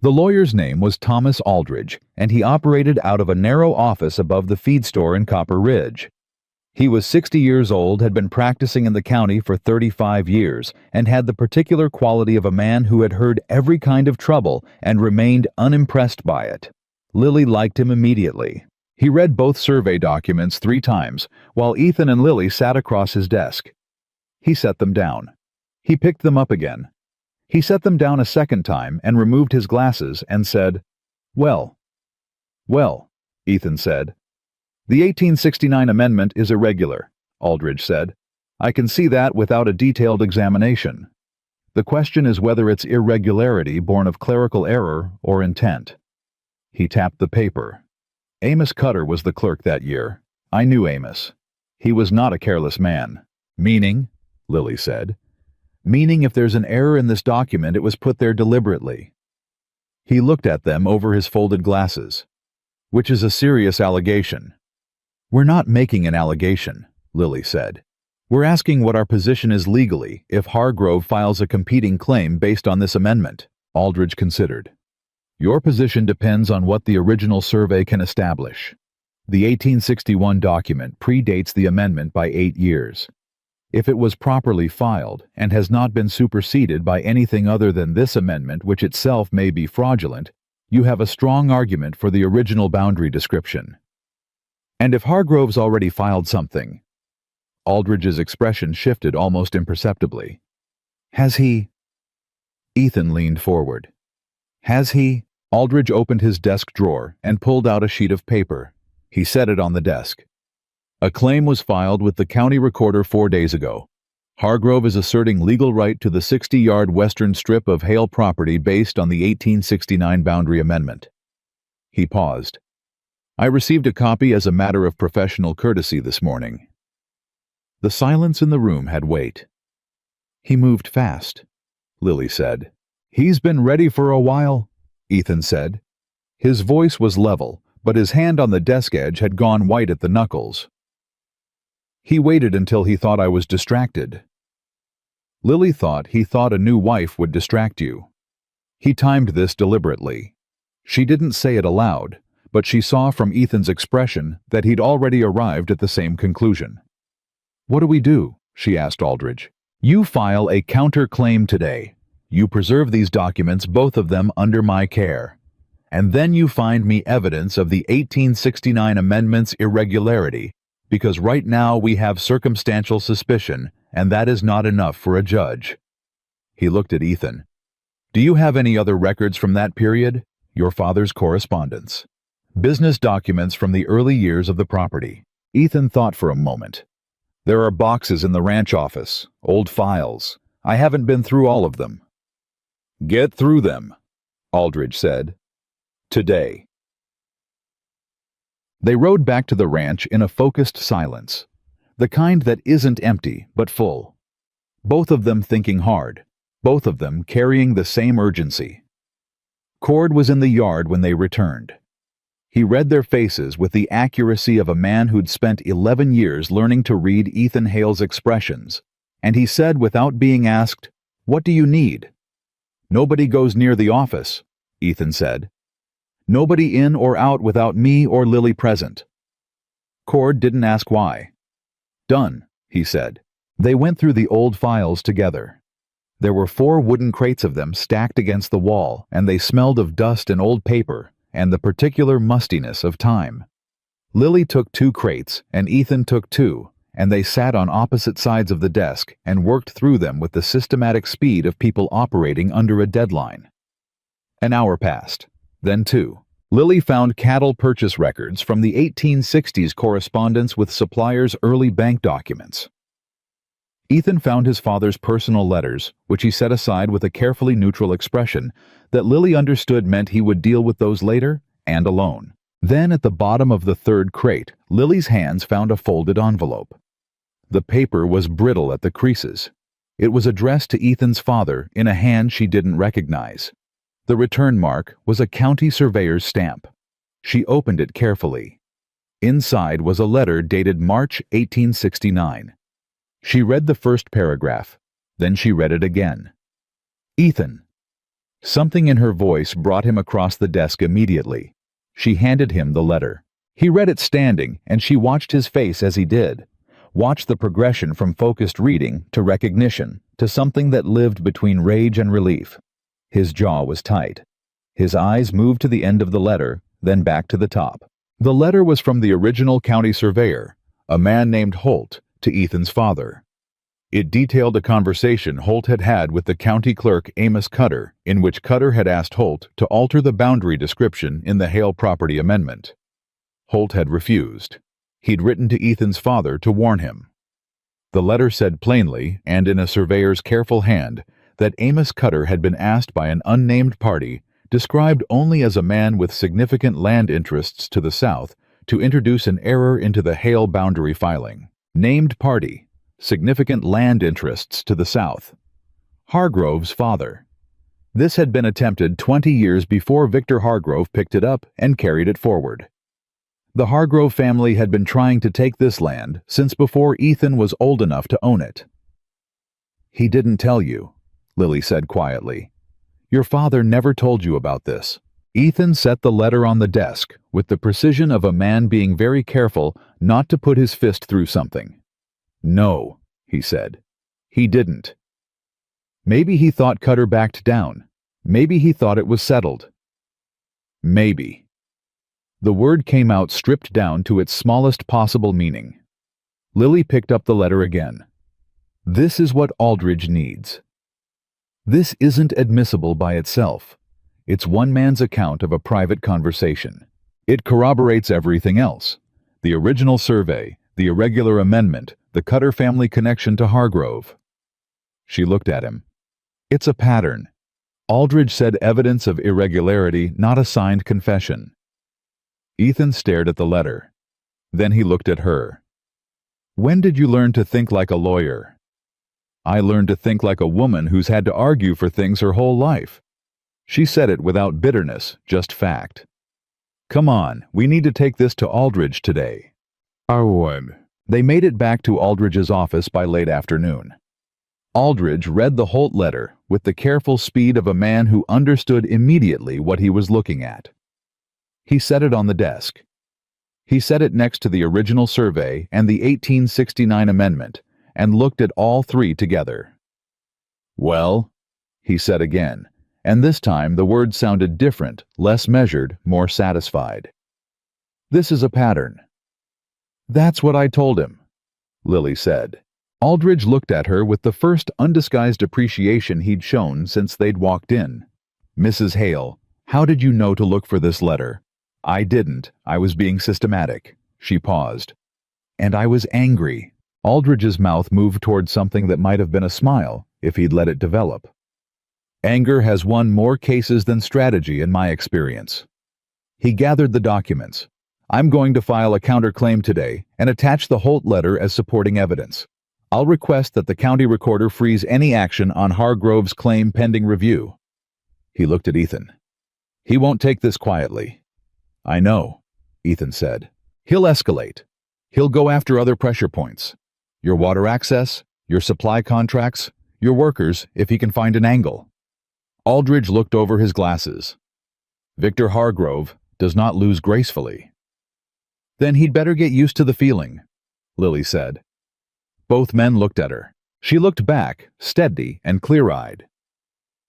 The lawyer's name was Thomas Aldridge, and he operated out of a narrow office above the feed store in Copper Ridge. He was 60 years old, had been practicing in the county for 35 years, and had the particular quality of a man who had heard every kind of trouble and remained unimpressed by it. Lily liked him immediately. He read both survey documents 3 times, while Ethan and Lily sat across his desk. He set them down. He picked them up again. He set them down a second time and removed his glasses and said, "Well." "Well," Ethan said. "The 1869 amendment is irregular," Aldridge said. "I can see that without a detailed examination. The question is whether it's irregularity born of clerical error or intent." He tapped the paper. "Amos Cutter was the clerk that year. I knew Amos. He was not a careless man." "Meaning?" Lily said. "Meaning if there's an error in this document, it was put there deliberately." He looked at them over his folded glasses. "Which is a serious allegation." "We're not making an allegation," Lily said. "We're asking what our position is legally if Hargrove files a competing claim based on this amendment." Aldridge considered. "Your position depends on what the original survey can establish. The 1861 document predates the amendment by 8 years. If it was properly filed and has not been superseded by anything other than this amendment, which itself may be fraudulent, you have a strong argument for the original boundary description. And if Hargrove's already filed something..." Aldridge's expression shifted almost imperceptibly. "Has he?" Ethan leaned forward. "Has he?" Aldridge opened his desk drawer and pulled out a sheet of paper. He set it on the desk. "A claim was filed with the county recorder 4 days ago. Hargrove is asserting legal right to the 60-yard western strip of Hale property based on the 1869 boundary amendment." He paused. "I received a copy as a matter of professional courtesy this morning." The silence in the room had weight. "He moved fast," Lily said. "He's been ready for a while," Ethan said. His voice was level, but his hand on the desk edge had gone white at the knuckles. "He waited until he thought I was distracted." Lily thought he thought a new wife would distract you. He timed this deliberately. She didn't say it aloud, but she saw from Ethan's expression that he'd already arrived at the same conclusion. "What do we do?" she asked Aldridge. "You file a counter-claim today. You preserve these documents, both of them under my care. And then you find me evidence of the 1869 amendment's irregularity, because right now we have circumstantial suspicion, and that is not enough for a judge." He looked at Ethan. "Do you have any other records from that period? Your father's correspondence. Business documents from the early years of the property." Ethan thought for a moment. "There are boxes in the ranch office, old files. I haven't been through all of them." "Get through them," Aldridge said. "Today." They rode back to the ranch in a focused silence, the kind that isn't empty but full. Both of them thinking hard, both of them carrying the same urgency. Cord was in the yard when they returned. He read their faces with the accuracy of a man who'd spent 11 years learning to read Ethan Hale's expressions, and he said without being asked, "What do you need?" "Nobody goes near the office," Ethan said. "Nobody in or out without me or Lily present." Cord didn't ask why. "Done," he said. They went through the old files together. There were 4 wooden crates of them stacked against the wall, and they smelled of dust and old paper, and the particular mustiness of time. Lily took 2 crates, and Ethan took 2, and they sat on opposite sides of the desk and worked through them with the systematic speed of people operating under a deadline. An hour passed, then 2. Lily found cattle purchase records from the 1860s correspondence with suppliers' early bank documents. Ethan found his father's personal letters, which he set aside with a carefully neutral expression that Lily understood meant he would deal with those later and alone. Then at the bottom of the 3rd crate, Lily's hands found a folded envelope. The paper was brittle at the creases. It was addressed to Ethan's father in a hand she didn't recognize. The return mark was a county surveyor's stamp. She opened it carefully. Inside was a letter dated March 1869. She read the first paragraph. Then she read it again. Ethan. Something in her voice brought him across the desk immediately. She handed him the letter. He read it standing, and she watched his face as he did. Watched the progression from focused reading to recognition to something that lived between rage and relief. His jaw was tight. His eyes moved to the end of the letter, then back to the top. The letter was from the original county surveyor, a man named Holt, to Ethan's father. It detailed a conversation Holt had had with the county clerk Amos Cutter, in which Cutter had asked Holt to alter the boundary description in the Hale property amendment. Holt had refused. He'd written to Ethan's father to warn him. The letter said plainly, and in a surveyor's careful hand, that Amos Cutter had been asked by an unnamed party, described only as a man with significant land interests to the south, to introduce an error into the Hale boundary filing. Named party, significant land interests to the south. Hargrove's father. This had been attempted 20 years before Victor Hargrove picked it up and carried it forward. The Hargrove family had been trying to take this land since before Ethan was old enough to own it. He didn't tell you, Lily said quietly. Your father never told you about this. Ethan set the letter on the desk with the precision of a man being very careful not to put his fist through something. No, he said. He didn't. Maybe he thought Cutter backed down. Maybe he thought it was settled. Maybe. The word came out stripped down to its smallest possible meaning. Lily picked up the letter again. This is what Aldridge needs. This isn't admissible by itself. It's one man's account of a private conversation. It corroborates everything else. The original survey, the irregular amendment, the Cutter family connection to Hargrove. She looked at him. It's a pattern. Aldridge said evidence of irregularity, not a signed confession. Ethan stared at the letter. Then he looked at her. When did you learn to think like a lawyer? I learned to think like a woman who's had to argue for things her whole life. She said it without bitterness, just fact. Come on, we need to take this to Aldridge today. I would. They made it back to Aldridge's office by late afternoon. Aldridge read the Holt letter with the careful speed of a man who understood immediately what he was looking at. He set it on the desk. He set it next to the original survey and the 1869 amendment and looked at all 3 together. Well, he said again, and this time the words sounded different, less measured, more satisfied. This is a pattern. That's what I told him, Lily said. Aldridge looked at her with the first undisguised appreciation he'd shown since they'd walked in. Mrs. Hale, how did you know to look for this letter? I didn't. I was being systematic. She paused. And I was angry. Aldridge's mouth moved toward something that might have been a smile if he'd let it develop. Anger has won more cases than strategy in my experience. He gathered the documents. I'm going to file a counterclaim today and attach the Holt letter as supporting evidence. I'll request that the county recorder freeze any action on Hargrove's claim pending review. He looked at Ethan. He won't take this quietly. I know, Ethan said. He'll escalate. He'll go after other pressure points. Your water access, your supply contracts, your workers, if he can find an angle. Aldridge looked over his glasses. Victor Hargrove does not lose gracefully. Then he'd better get used to the feeling, Lily said. Both men looked at her. She looked back, steady and clear-eyed.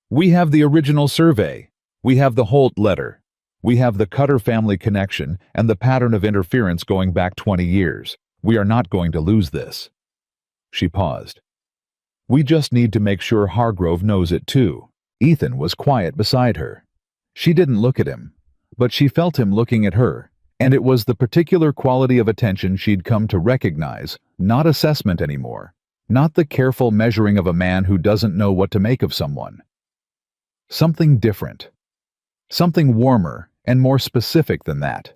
We have the original survey. We have the Holt letter. We have the Cutter family connection and the pattern of interference going back 20 years. We are not going to lose this." She paused. "We just need to make sure Hargrove knows it too." Ethan was quiet beside her. She didn't look at him, but she felt him looking at her, and it was the particular quality of attention she'd come to recognize, not assessment anymore, not the careful measuring of a man who doesn't know what to make of someone. Something different. Something warmer and more specific than that.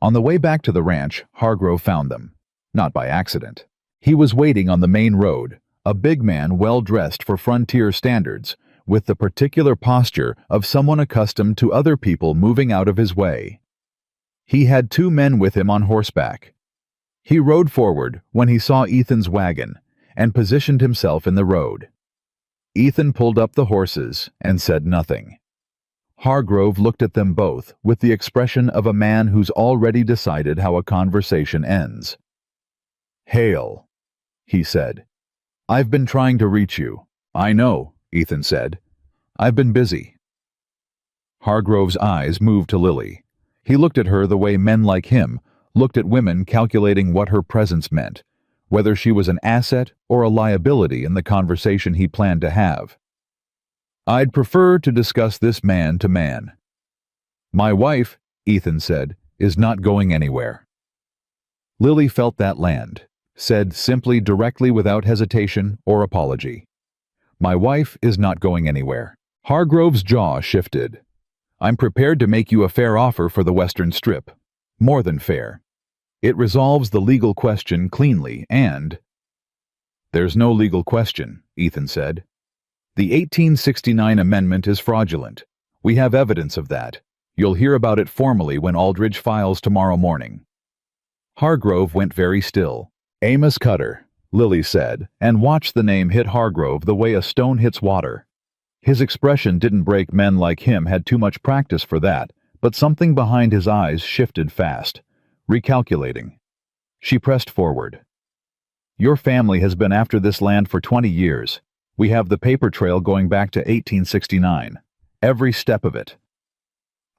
On the way back to the ranch, Hargrove found them. Not by accident. He was waiting on the main road, a big man well dressed for frontier standards, with the particular posture of someone accustomed to other people moving out of his way. He had 2 men with him on horseback. He rode forward when he saw Ethan's wagon and positioned himself in the road. Ethan pulled up the horses and said nothing. Hargrove looked at them both with the expression of a man who's already decided how a conversation ends. "Hale," he said. "I've been trying to reach you." "I know," Ethan said. "I've been busy." Hargrove's eyes moved to Lily. He looked at her the way men like him looked at women, calculating what her presence meant, whether she was an asset or a liability in the conversation he planned to have. "I'd prefer to discuss this man to man." "My wife," Ethan said, "is not going anywhere." Lily felt that land, said simply, directly, without hesitation or apology. "My wife is not going anywhere." Hargrove's jaw shifted. "I'm prepared to make you a fair offer for the Western Strip. More than fair. It resolves the legal question cleanly and—" "There's no legal question," Ethan said. "The 1869 amendment is fraudulent. We have evidence of that. You'll hear about it formally when Aldridge files tomorrow morning." Hargrove went very still. "Amos Cutter," Lily said, and watched the name hit Hargrove the way a stone hits water. His expression didn't break. Men like him had too much practice for that, but something behind his eyes shifted fast, recalculating. She pressed forward. "Your family has been after this land for 20 years. We have the paper trail going back to 1869. Every step of it."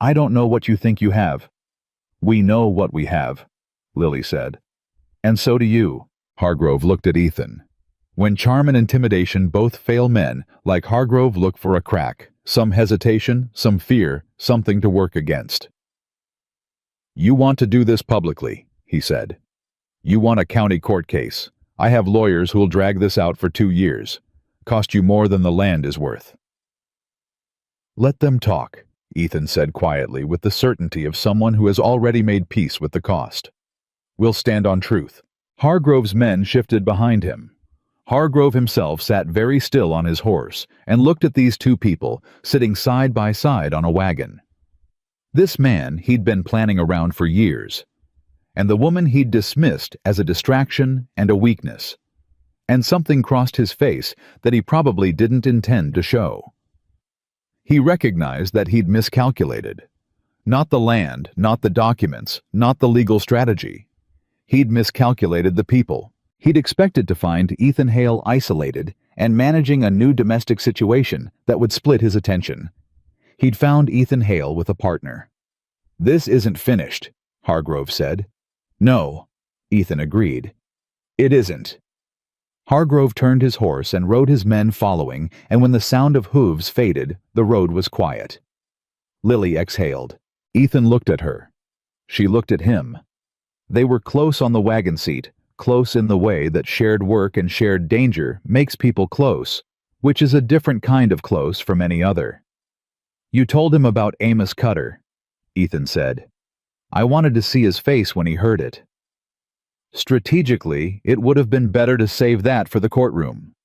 "I don't know what you think you have." "We know what we have," Lily said. "And so do you." Hargrove looked at Ethan. When charm and intimidation both fail men, like Hargrove, look for a crack, some hesitation, some fear, something to work against. "You want to do this publicly," he said. "You want a county court case. I have lawyers who'll drag this out for 2 years. Cost you more than the land is worth." "Let them talk," Ethan said quietly, with the certainty of someone who has already made peace with the cost. "We'll stand on truth." Hargrove's men shifted behind him. Hargrove himself sat very still on his horse and looked at these 2 people sitting side by side on a wagon. This man he'd been planning around for years, and the woman he'd dismissed as a distraction and a weakness. And something crossed his face that he probably didn't intend to show. He recognized that he'd miscalculated. Not the land, not the documents, not the legal strategy. He'd miscalculated the people. He'd expected to find Ethan Hale isolated and managing a new domestic situation that would split his attention. He'd found Ethan Hale with a partner. "This isn't finished," Hargrove said. "No," Ethan agreed. "It isn't." Hargrove turned his horse and rode his men following, and when the sound of hooves faded, the road was quiet. Lily exhaled. Ethan looked at her. She looked at him. They were close on the wagon seat, close in the way that shared work and shared danger makes people close, which is a different kind of close from any other. "You told him about Amos Cutter," Ethan said. "I wanted to see his face when he heard it." "Strategically, it would have been better to save that for the courtroom."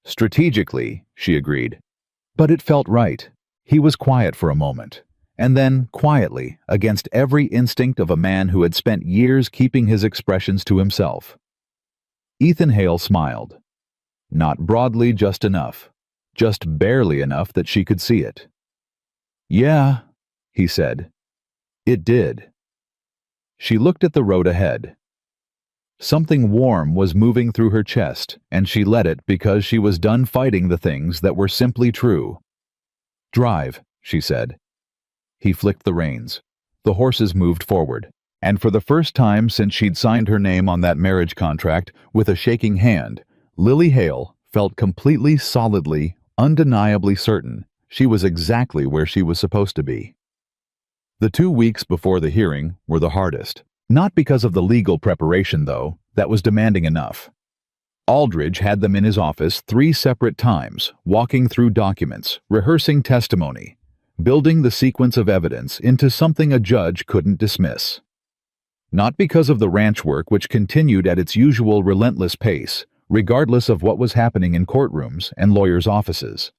"Strategically," she agreed. But it felt right. He was quiet for a moment, and then, quietly, against every instinct of a man who had spent years keeping his expressions to himself. Ethan Hale smiled. Not broadly, just enough. Just barely enough that she could see it. "Yeah," he said. "It did." She looked at the road ahead. Something warm was moving through her chest, and she let it because she was done fighting the things that were simply true. "Drive," she said. He flicked the reins. The horses moved forward, and for the first time since she'd signed her name on that marriage contract with a shaking hand, Lily Hale felt completely, solidly, undeniably certain she was exactly where she was supposed to be. The 2 weeks before the hearing were the hardest. Not because of the legal preparation, though, that was demanding enough. Aldridge had them in his office 3 separate times, walking through documents, rehearsing testimony, building the sequence of evidence into something a judge couldn't dismiss. Not because of the ranch work, which continued at its usual relentless pace, regardless of what was happening in courtrooms and lawyers' offices.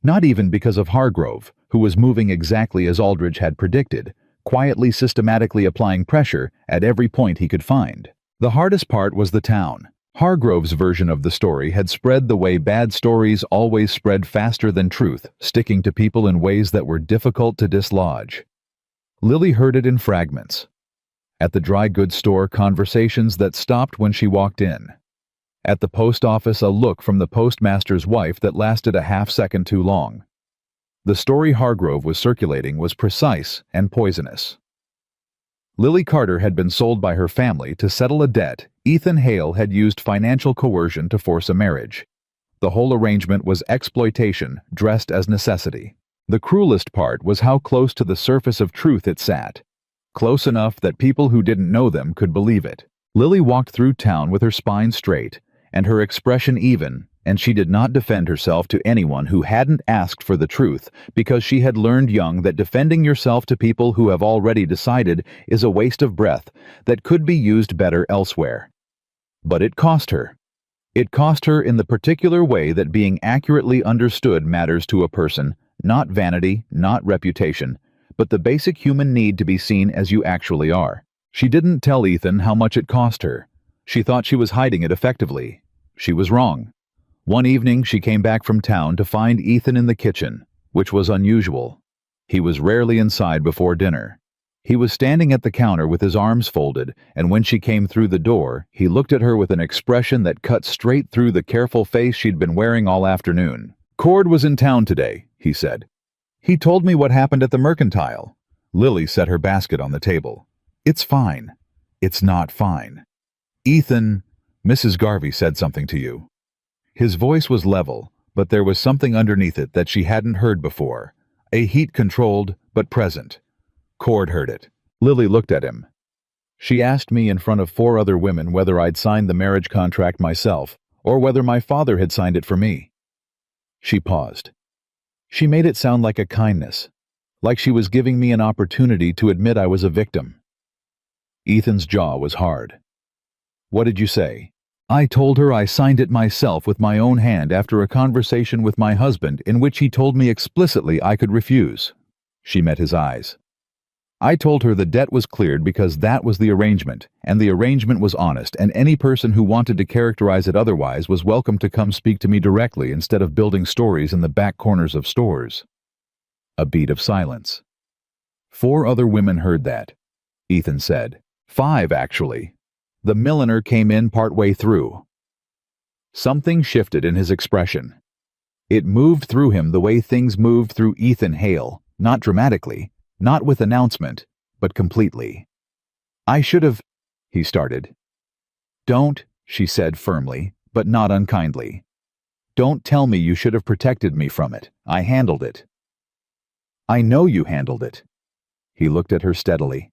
Not even because of Hargrove, who was moving exactly as Aldridge had predicted, quietly, systematically applying pressure at every point he could find. The hardest part was the town. Hargrove's version of the story had spread the way bad stories always spread, faster than truth, sticking to people in ways that were difficult to dislodge. Lily heard it in fragments. At the dry goods store, conversations that stopped when she walked in. At the post office, a look from the postmaster's wife that lasted a half-second too long. The story Hargrove was circulating was precise and poisonous. Lily Carter had been sold by her family to settle a debt. Ethan Hale had used financial coercion to force a marriage. The whole arrangement was exploitation dressed as necessity. The cruelest part was how close to the surface of truth it sat. Close enough that people who didn't know them could believe it. Lily walked through town with her spine straight and her expression even, and she did not defend herself to anyone who hadn't asked for the truth, because she had learned young that defending yourself to people who have already decided is a waste of breath that could be used better elsewhere. But it cost her. It cost her in the particular way that being accurately understood matters to a person, not vanity, not reputation, but the basic human need to be seen as you actually are. She didn't tell Ethan how much it cost her. She thought she was hiding it effectively. She was wrong. One evening she came back from town to find Ethan in the kitchen, which was unusual. He was rarely inside before dinner. He was standing at the counter with his arms folded, and when she came through the door, he looked at her with an expression that cut straight through the careful face she'd been wearing all afternoon. "Cord was in town today," he said. "He told me what happened at the Mercantile." Lily set her basket on the table. "It's fine." "It's not fine." "Ethan, Mrs. Garvey said something to you." His voice was level, but there was something underneath it that she hadn't heard before. A heat controlled, but present. Cord heard it. Lily looked at him. "She asked me in front of 4 other women whether I'd signed the marriage contract myself, or whether my father had signed it for me." She paused. She made it sound like a kindness, like she was giving me an opportunity to admit I was a victim. Ethan's jaw was hard. "What did you say?" "I told her I signed it myself with my own hand after a conversation with my husband in which he told me explicitly I could refuse." She met his eyes. "I told her the debt was cleared because that was the arrangement, and the arrangement was honest, and any person who wanted to characterize it otherwise was welcome to come speak to me directly instead of building stories in the back corners of stores." A beat of silence. 4 other women heard that, Ethan said. 5, actually. The milliner came in partway through. Something shifted in his expression. It moved through him the way things moved through Ethan Hale, not dramatically, not with announcement, but completely. "I should have," he started. "Don't," she said firmly, but not unkindly. "Don't tell me you should have protected me from it. I handled it." "I know you handled it." He looked at her steadily.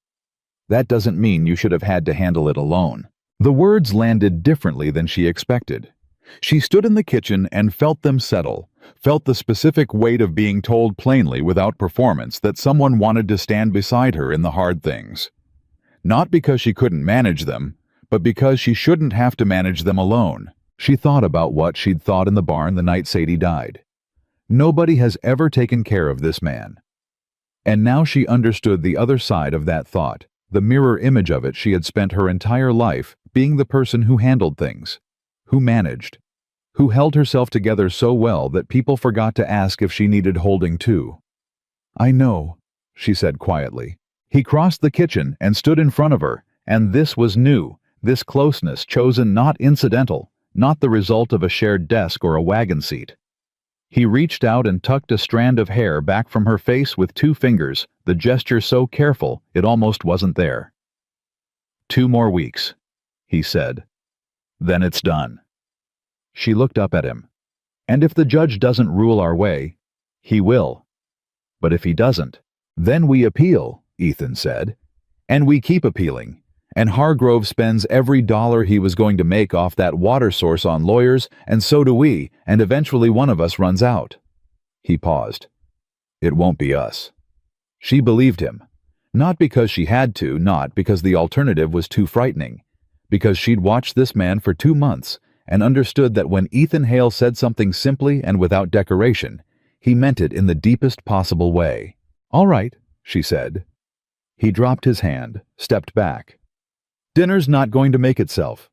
"That doesn't mean you should have had to handle it alone." The words landed differently than she expected. She stood in the kitchen and felt them settle, felt the specific weight of being told plainly without performance that someone wanted to stand beside her in the hard things. Not because she couldn't manage them, but because she shouldn't have to manage them alone. She thought about what she'd thought in the barn the night Sadie died. Nobody has ever taken care of this man. And now she understood the other side of that thought. The mirror image of it she had spent her entire life being the person who handled things, who managed, who held herself together so well that people forgot to ask if she needed holding too. "I know," she said quietly. He crossed the kitchen and stood in front of her, and this was new, this closeness chosen not incidental, not the result of a shared desk or a wagon seat. He reached out and tucked a strand of hair back from her face with 2 fingers, the gesture so careful it almost wasn't there. 2 more weeks, he said. Then it's done. She looked up at him. And if the judge doesn't rule our way, he will. But if he doesn't, then we appeal, Ethan said. And we keep appealing. And Hargrove spends every dollar he was going to make off that water source on lawyers, and so do we, and eventually one of us runs out. He paused. It won't be us. She believed him. Not because she had to, not because the alternative was too frightening. Because she'd watched this man for 2 months and understood that when Ethan Hale said something simply and without decoration, he meant it in the deepest possible way. All right, she said. He dropped his hand, stepped back. Dinner's not going to make itself,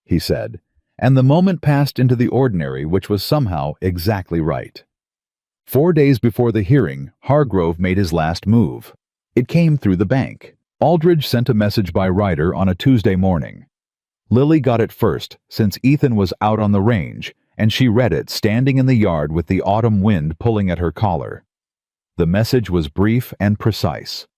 he said, and the moment passed into the ordinary, which was somehow exactly right. 4 days before the hearing, Hargrove made his last move. It came through the bank. Aldridge sent a message by Ryder on a Tuesday morning. Lily got it first, since Ethan was out on the range, and she read it standing in the yard with the autumn wind pulling at her collar. The message was brief and precise.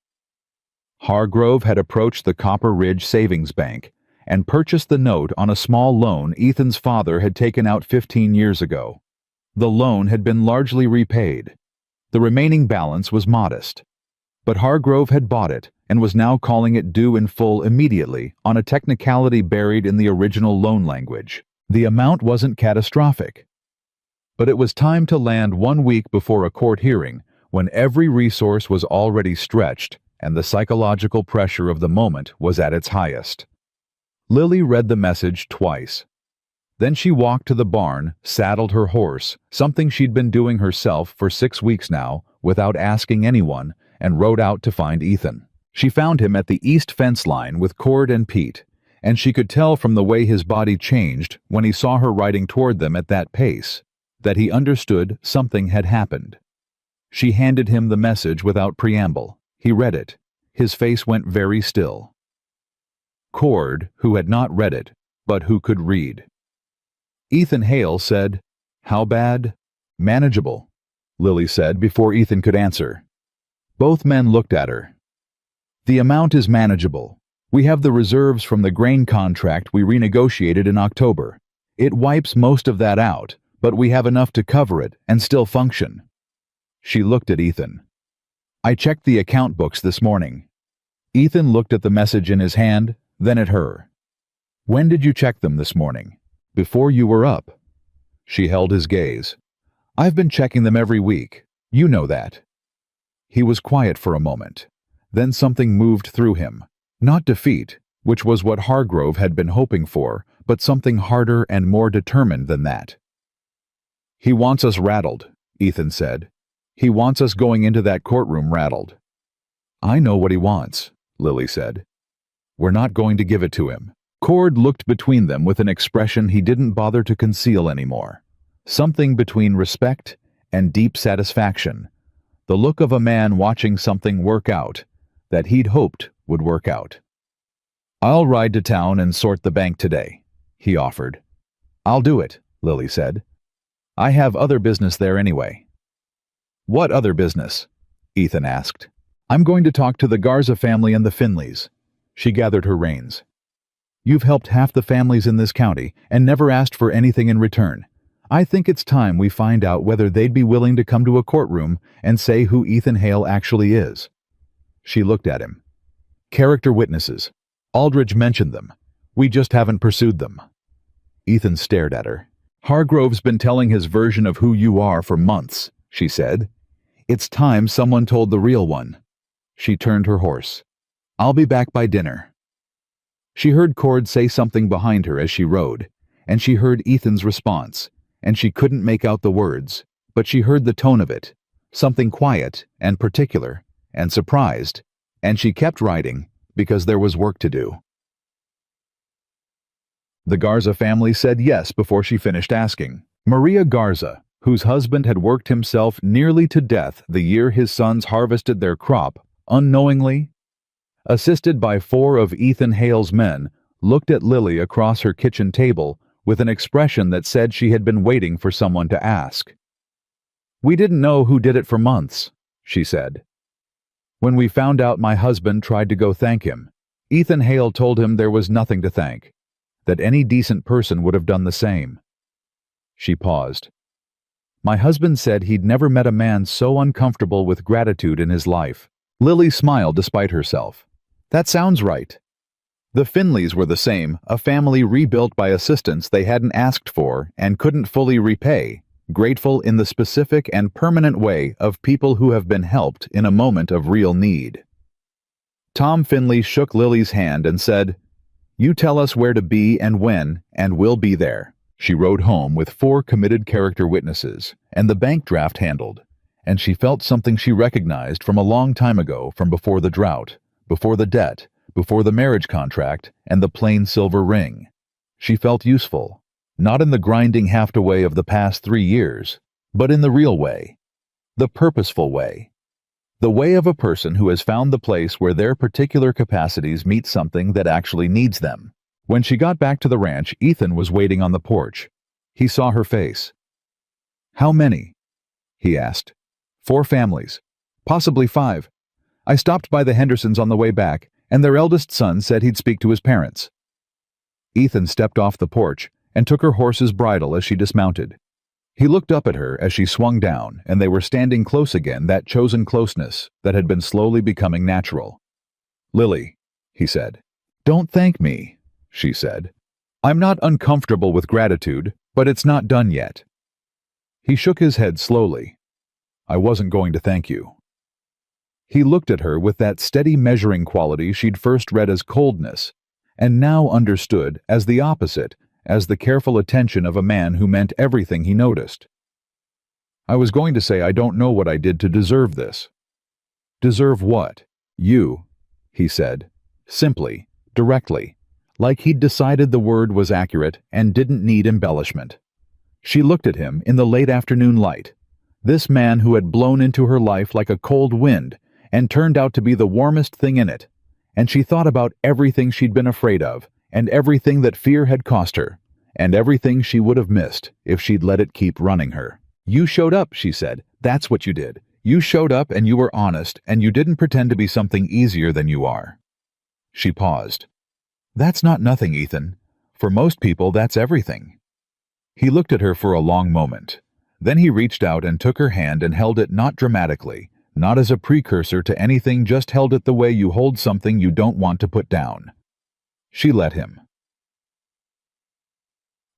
Hargrove had approached the Copper Ridge Savings Bank and purchased the note on a small loan Ethan's father had taken out 15 years ago. The loan had been largely repaid. The remaining balance was modest. But Hargrove had bought it and was now calling it due in full immediately on a technicality buried in the original loan language. The amount wasn't catastrophic. But it was time to land 1 week before a court hearing when every resource was already stretched and the psychological pressure of the moment was at its highest. Lily read the message twice. Then she walked to the barn, saddled her horse, something she'd been doing herself for 6 weeks now, without asking anyone, and rode out to find Ethan. She found him at the east fence line with Cord and Pete, and she could tell from the way his body changed when he saw her riding toward them at that pace, that he understood something had happened. She handed him the message without preamble. He read it. His face went very still. Cord, who had not read it, but who could read. Ethan Hale said, "How bad?" "Manageable," Lily said before Ethan could answer. Both men looked at her. "The amount is manageable. We have the reserves from the grain contract we renegotiated in October. It wipes most of that out, but we have enough to cover it and still function." She looked at Ethan. "I checked the account books this morning." Ethan looked at the message in his hand, then at her. "When did you check them this morning?" "Before you were up." She held his gaze. "I've been checking them every week. You know that." He was quiet for a moment. Then something moved through him. Not defeat, which was what Hargrove had been hoping for, but something harder and more determined than that. "He wants us rattled," Ethan said. "He wants us going into that courtroom rattled." "I know what he wants," Lily said. "We're not going to give it to him." Cord looked between them with an expression he didn't bother to conceal anymore. Something between respect and deep satisfaction. The look of a man watching something work out that he'd hoped would work out. "I'll ride to town and sort the bank today," he offered. "I'll do it," Lily said. "I have other business there anyway." "What other business?" Ethan asked. "I'm going to talk to the Garza family and the Finleys." She gathered her reins. "You've helped half the families in this county and never asked for anything in return. I think it's time we find out whether they'd be willing to come to a courtroom and say who Ethan Hale actually is." She looked at him. "Character witnesses. Aldridge mentioned them. We just haven't pursued them." Ethan stared at her. "Hargrove's been telling his version of who you are for months," she said. "It's time someone told the real one." She turned her horse. "I'll be back by dinner." She heard Cord say something behind her as she rode, and she heard Ethan's response, and she couldn't make out the words, but she heard the tone of it, something quiet and particular and surprised, and she kept riding because there was work to do. The Garza family said yes before she finished asking. Maria Garza, whose husband had worked himself nearly to death the year his sons harvested their crop, unknowingly, assisted by 4 of Ethan Hale's men, looked at Lily across her kitchen table with an expression that said she had been waiting for someone to ask. "We didn't know who did it for months," she said. "When we found out, my husband tried to go thank him. Ethan Hale told him there was nothing to thank, that any decent person would have done the same." She paused. "My husband said he'd never met a man so uncomfortable with gratitude in his life." Lily smiled despite herself. "That sounds right." The Finleys were the same, a family rebuilt by assistance they hadn't asked for and couldn't fully repay, grateful in the specific and permanent way of people who have been helped in a moment of real need. Tom Finley shook Lily's hand and said, "You tell us where to be and when, and we'll be there." She rode home with 4 committed character witnesses, and the bank draft handled, and she felt something she recognized from a long time ago, from before the drought, before the debt, before the marriage contract, and the plain silver ring. She felt useful, not in the grinding half way of the past 3 years, but in the real way, the purposeful way. The way of a person who has found the place where their particular capacities meet something that actually needs them. When she got back to the ranch, Ethan was waiting on the porch. He saw her face. "How many?" he asked. "4 families. Possibly 5. I stopped by the Hendersons on the way back, and their eldest son said he'd speak to his parents." Ethan stepped off the porch and took her horse's bridle as she dismounted. He looked up at her as she swung down, and they were standing close again, that chosen closeness that had been slowly becoming natural. "Lily," he said. "Don't thank me," she said. "I'm not uncomfortable with gratitude, but it's not done yet." He shook his head slowly. "I wasn't going to thank you." He looked at her with that steady measuring quality she'd first read as coldness, and now understood as the opposite, as the careful attention of a man who meant everything he noticed. "I was going to say I don't know what I did to deserve this." "Deserve what?" "You," he said, simply, directly, like he'd decided the word was accurate and didn't need embellishment. She looked at him in the late afternoon light, this man who had blown into her life like a cold wind and turned out to be the warmest thing in it, and she thought about everything she'd been afraid of, and everything that fear had cost her, and everything she would have missed if she'd let it keep running her. "You showed up," she said. "That's what you did. You showed up and you were honest, and you didn't pretend to be something easier than you are." She paused. "That's not nothing, Ethan. For most people, that's everything." He looked at her for a long moment. Then he reached out and took her hand and held it, not dramatically, not as a precursor to anything, just held it the way you hold something you don't want to put down. She let him.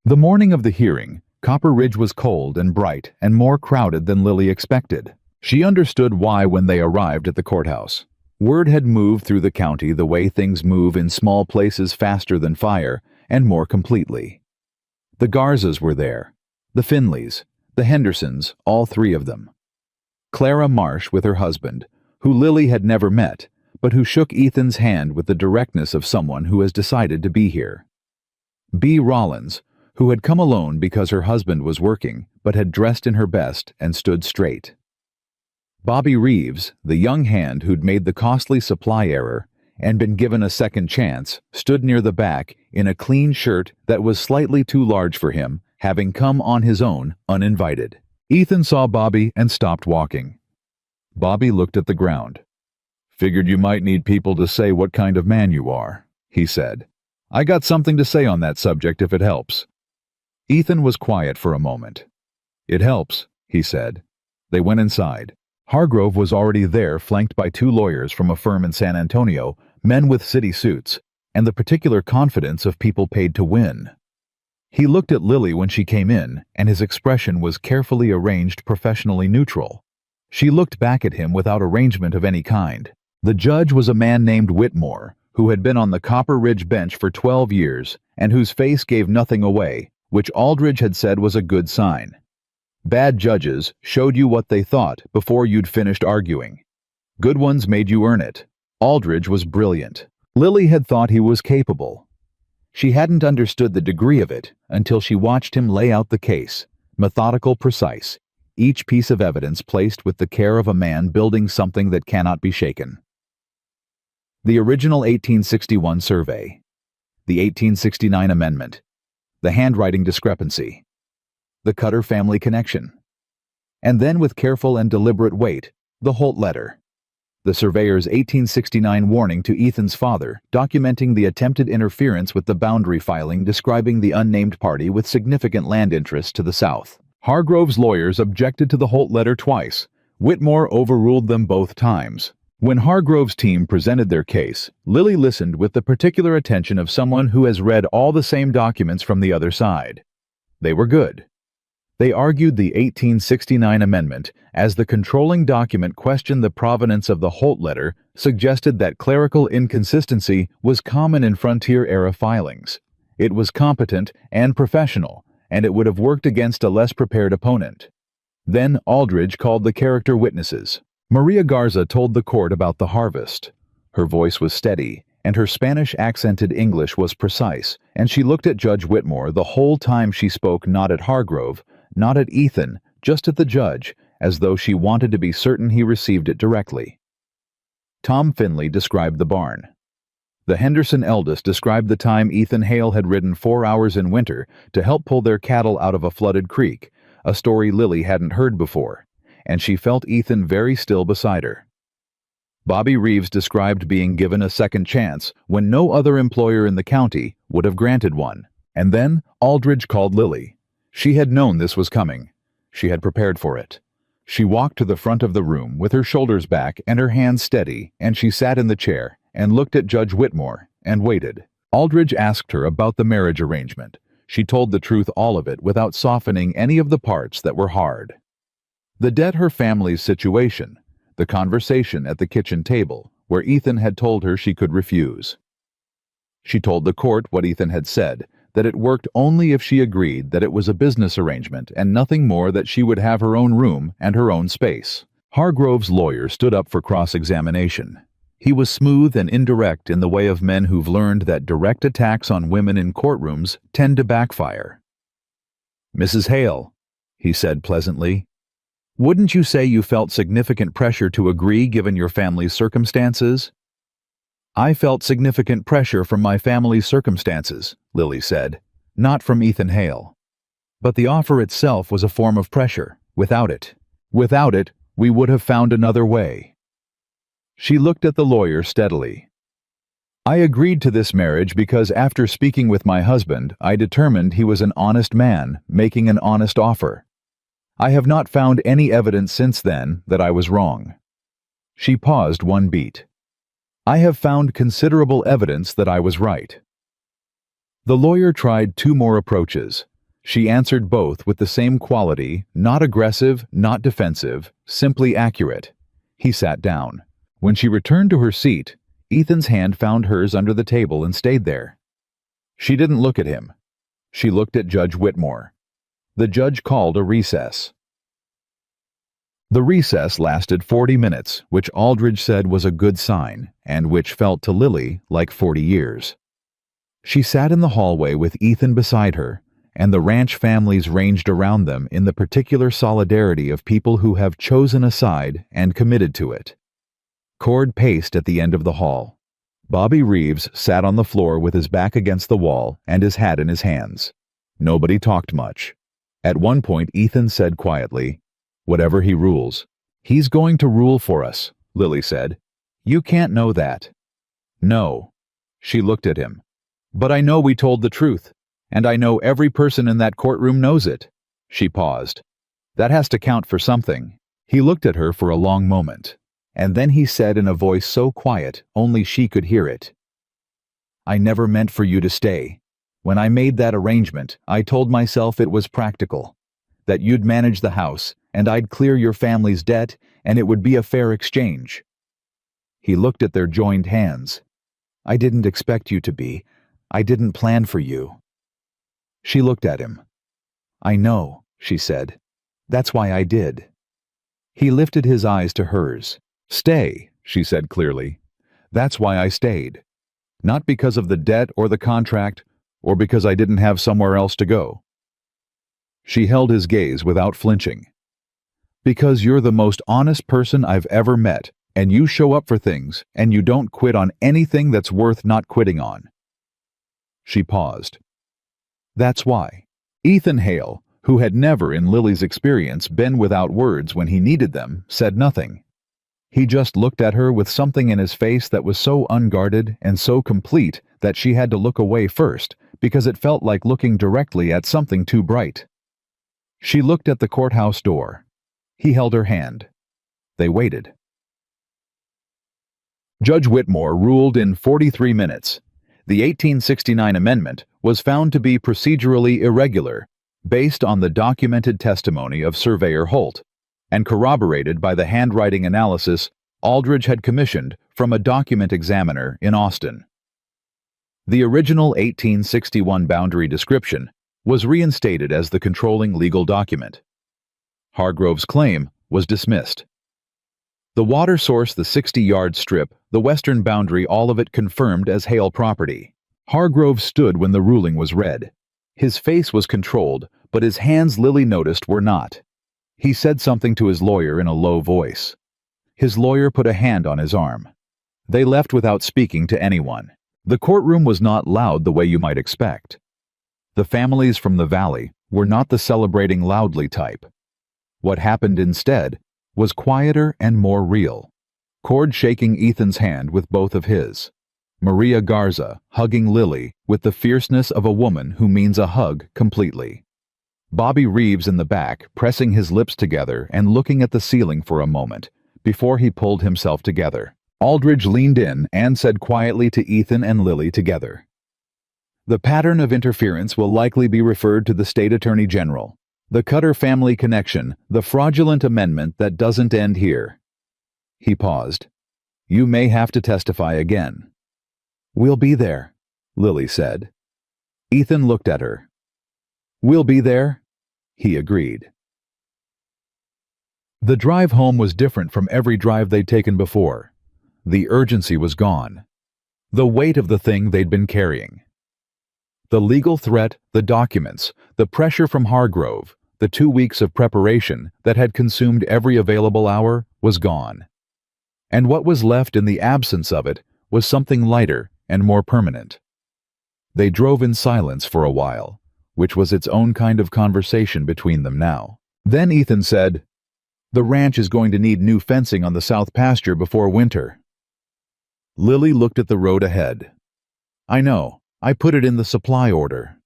The morning of the hearing, Copper Ridge was cold and bright and more crowded than Lily expected. She understood why when they arrived at the courthouse. Word had moved through the county the way things move in small places, faster than fire and more completely. The Garzas were there, the Finleys, the Hendersons, all 3 of them. Clara Marsh with her husband, who Lily had never met, but who shook Ethan's hand with the directness of someone who has decided to be here. B. Rollins, who had come alone because her husband was working, but had dressed in her best and stood straight. Bobby Reeves, the young hand who'd made the costly supply error and been given a second chance, stood near the back in a clean shirt that was slightly too large for him, having come on his own, uninvited. Ethan saw Bobby and stopped walking. Bobby looked at the ground. "Figured you might need people to say what kind of man you are," he said. "I got something to say on that subject if it helps." Ethan was quiet for a moment. "It helps," he said. They went inside. Hargrove was already there, flanked by 2 lawyers from a firm in San Antonio, men with city suits, and the particular confidence of people paid to win. He looked at Lily when she came in, and his expression was carefully arranged, professionally neutral. She looked back at him without arrangement of any kind. The judge was a man named Whitmore, who had been on the Copper Ridge bench for 12 years, and whose face gave nothing away, which Aldridge had said was a good sign. Bad judges showed you what they thought before you'd finished arguing. Good ones made you earn it. Aldridge was brilliant. Lily had thought he was capable. She hadn't understood the degree of it until she watched him lay out the case, methodical, precise, each piece of evidence placed with the care of a man building something that cannot be shaken. The original 1861 survey, the 1869 amendment, the handwriting discrepancy, the Cutter family connection, And then with careful and deliberate weight, the Holt letter. The surveyor's 1869 warning to Ethan's father, documenting the attempted interference with the boundary filing describing the unnamed party with significant land interests to the south. Hargrove's lawyers objected to the Holt letter twice. Whitmore overruled them both times. When Hargrove's team presented their case, Lily listened with the particular attention of someone who has read all the same documents from the other side. They were good. They argued the 1869 amendment, as the controlling document questioned the provenance of the Holt letter, suggested that clerical inconsistency was common in frontier-era filings. It was competent and professional, and it would have worked against a less prepared opponent. Then Aldridge called the character witnesses. Maria Garza told the court about the harvest. Her voice was steady, and her Spanish-accented English was precise, and she looked at Judge Whitmore the whole time she spoke, not at Hargrove, not at Ethan, just at the judge, as though she wanted to be certain he received it directly. Tom Finley described the barn. The Henderson eldest described the time Ethan Hale had ridden 4 hours in winter to help pull their cattle out of a flooded creek, a story Lily hadn't heard before, and she felt Ethan very still beside her. Bobby Reeves described being given a second chance when no other employer in the county would have granted one. And then Aldridge called Lily. She had known this was coming. She had prepared for it. She walked to the front of the room with her shoulders back and her hands steady, and she sat in the chair and looked at Judge Whitmore and waited. Aldridge asked her about the marriage arrangement. She told the truth, all of it, without softening any of the parts that were hard. The debt her family's situation, the conversation at the kitchen table, where Ethan had told her she could refuse. She told the court what Ethan had said, that it worked only if she agreed that it was a business arrangement and nothing more, that she would have her own room and her own space. Hargrove's lawyer stood up for cross-examination. He was smooth and indirect in the way of men who've learned that direct attacks on women in courtrooms tend to backfire. "Mrs. Hale," he said pleasantly, "wouldn't you say you felt significant pressure to agree given your family's circumstances?" "I felt significant pressure from my family's circumstances," Lily said, "not from Ethan Hale. But the offer itself was a form of pressure. Without it, we would have found another way." She looked at the lawyer steadily. "I agreed to this marriage because after speaking with my husband, I determined he was an honest man, making an honest offer. I have not found any evidence since then that I was wrong." She paused one beat. "I have found considerable evidence that I was right." The lawyer tried 2 more approaches. She answered both with the same quality, not aggressive, not defensive, simply accurate. He sat down. When she returned to her seat, Ethan's hand found hers under the table and stayed there. She didn't look at him. She looked at Judge Whitmore. The judge called a recess. The recess lasted 40 minutes, which Aldridge said was a good sign, and which felt to Lily like 40 years. She sat in the hallway with Ethan beside her, and the ranch families ranged around them in the particular solidarity of people who have chosen a side and committed to it. Cord paced at the end of the hall. Bobby Reeves sat on the floor with his back against the wall and his hat in his hands. Nobody talked much. At one point Ethan said quietly, "Whatever he rules, he's going to rule for us," Lily said. "You can't know that." "No." She looked at him. "But I know we told the truth, and I know every person in that courtroom knows it." She paused. "That has to count for something." He looked at her for a long moment, and then he said in a voice so quiet only she could hear it, "I never meant for you to stay. When I made that arrangement, I told myself it was practical, that you'd manage the house, and I'd clear your family's debt, and it would be a fair exchange." He looked at their joined hands. "I didn't expect you to be. I didn't plan for you." She looked at him. "I know," she said. "That's why I did." He lifted his eyes to hers. "Stay," she said clearly. "That's why I stayed. Not because of the debt or the contract, or because I didn't have somewhere else to go." She held his gaze without flinching. "Because you're the most honest person I've ever met, and you show up for things, and you don't quit on anything that's worth not quitting on." She paused. "That's why. Ethan Hale, who had never in Lily's experience been without words when he needed them, said nothing. He just looked at her with something in his face that was so unguarded and so complete that she had to look away first, because it felt like looking directly at something too bright. She looked at the courthouse door. He held her hand. They waited. Judge Whitmore ruled in 43 minutes. The 1869 amendment was found to be procedurally irregular, based on the documented testimony of Surveyor Holt, and corroborated by the handwriting analysis Aldridge had commissioned from a document examiner in Austin. The original 1861 boundary description was reinstated as the controlling legal document. Hargrove's claim was dismissed. The water source, the 60-yard strip, the western boundary, all of it confirmed as Hale property. Hargrove stood when the ruling was read. His face was controlled, but his hands, Lily noticed, were not. He said something to his lawyer in a low voice. His lawyer put a hand on his arm. They left without speaking to anyone. The courtroom was not loud the way you might expect. The families from the valley were not the celebrating loudly type. What happened instead was quieter and more real. Cord shaking Ethan's hand with both of his. Maria Garza hugging Lily with the fierceness of a woman who means a hug completely. Bobby Reeves in the back pressing his lips together and looking at the ceiling for a moment before he pulled himself together. Aldridge leaned in and said quietly to Ethan and Lily together, "The pattern of interference will likely be referred to the State Attorney General. The Cutter family connection, the fraudulent amendment that doesn't end here." He paused. "You may have to testify again." "We'll be there," Lily said. Ethan looked at her. "We'll be there," he agreed. The drive home was different from every drive they'd taken before. The urgency was gone. The weight of the thing they'd been carrying. The legal threat, the documents, the pressure from Hargrove, the 2 weeks of preparation that had consumed every available hour was gone. And what was left in the absence of it was something lighter and more permanent. They drove in silence for a while, which was its own kind of conversation between them now. Then Ethan said, "The ranch is going to need new fencing on the south pasture before winter." Lily looked at the road ahead. "I know. I put it in the supply order."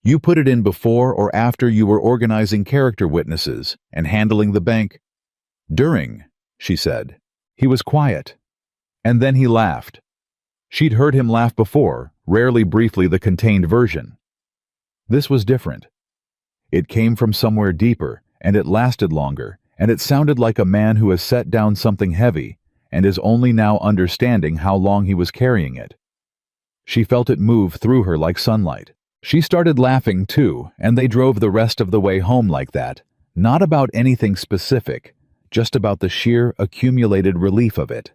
"You put it in before or after you were organizing character witnesses and handling the bank?" "During," she said. He was quiet. And then he laughed. She'd heard him laugh before, rarely briefly the contained version. This was different. It came from somewhere deeper, and it lasted longer, and it sounded like a man who has set down something heavy and is only now understanding how long he was carrying it. She felt it move through her like sunlight. She started laughing too, and they drove the rest of the way home like that, not about anything specific, just about the sheer accumulated relief of it.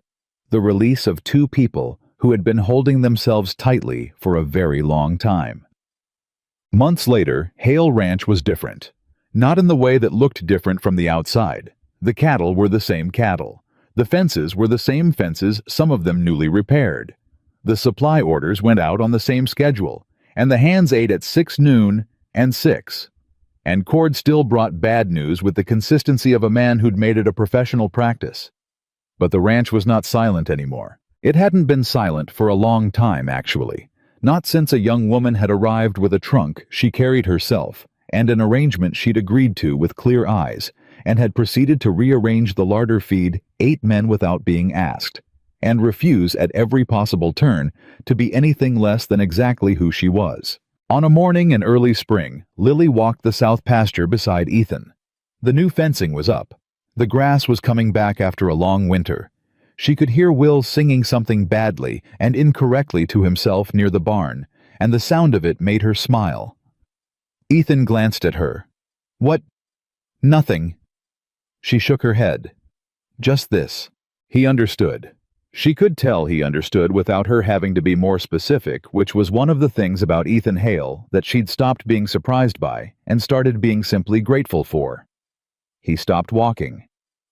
The release of two people who had been holding themselves tightly for a very long time. Months later, Hale Ranch was different. Not in the way that looked different from the outside. The cattle were the same cattle. The fences were the same fences, some of them newly repaired. The supply orders went out on the same schedule, and the hands ate at 6 noon and 6. And Cord still brought bad news with the consistency of a man who'd made it a professional practice. But the ranch was not silent anymore. It hadn't been silent for a long time, actually. Not since a young woman had arrived with a trunk she carried herself, and an arrangement she'd agreed to with clear eyes, and had proceeded to rearrange the larder feed 8 men without being asked, and refuse at every possible turn to be anything less than exactly who she was. On a morning in early spring, Lily walked the south pasture beside Ethan. The new fencing was up. The grass was coming back after a long winter. She could hear Will singing something badly and incorrectly to himself near the barn, and the sound of it made her smile. Ethan glanced at her. "What?" "Nothing." She shook her head. "Just this." He understood. She could tell he understood without her having to be more specific, which was one of the things about Ethan Hale that she'd stopped being surprised by and started being simply grateful for. He stopped walking.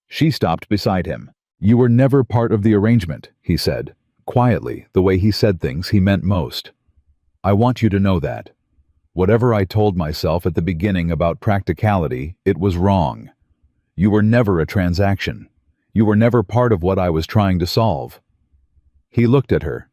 She stopped beside him. "You were never part of the arrangement," he said, quietly, the way he said things he meant most. "I want you to know that. Whatever I told myself at the beginning about practicality, it was wrong. You were never a transaction. You were never part of what I was trying to solve." He looked at her.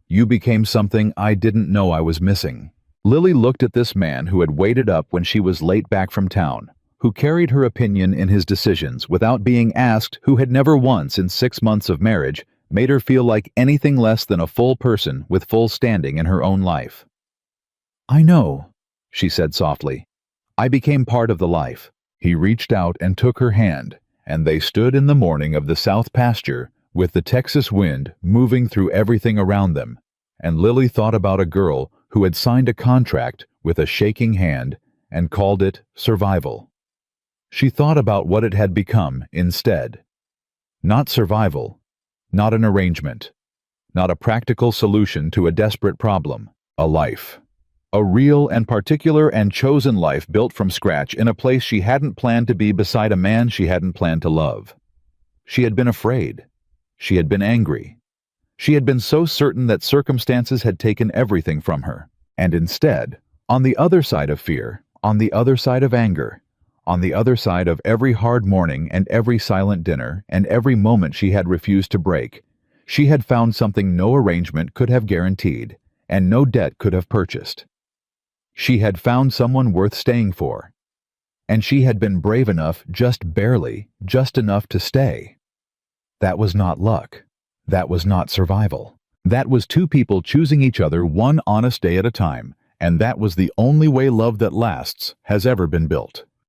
"You became something I didn't know I was missing." Lily looked at this man who had waited up when she was late back from town, who carried her opinion in his decisions without being asked, who had never once in 6 months of marriage made her feel like anything less than a full person with full standing in her own life. "I know," she said softly. "I became part of the life." He reached out and took her hand, and they stood in the morning of the south pasture with the Texas wind moving through everything around them, and Lily thought about a girl who had signed a contract with a shaking hand and called it survival. She thought about what it had become instead. Not survival, not an arrangement, not a practical solution to a desperate problem, a life. A real and particular and chosen life built from scratch in a place she hadn't planned to be beside a man she hadn't planned to love. She had been afraid. She had been angry. She had been so certain that circumstances had taken everything from her. And instead, on the other side of fear, on the other side of anger, on the other side of every hard morning and every silent dinner and every moment she had refused to break, she had found something no arrangement could have guaranteed and no debt could have purchased. She had found someone worth staying for. And she had been brave enough, just barely, just enough to stay. That was not luck. That was not survival. That was two people choosing each other one honest day at a time, and that was the only way love that lasts has ever been built.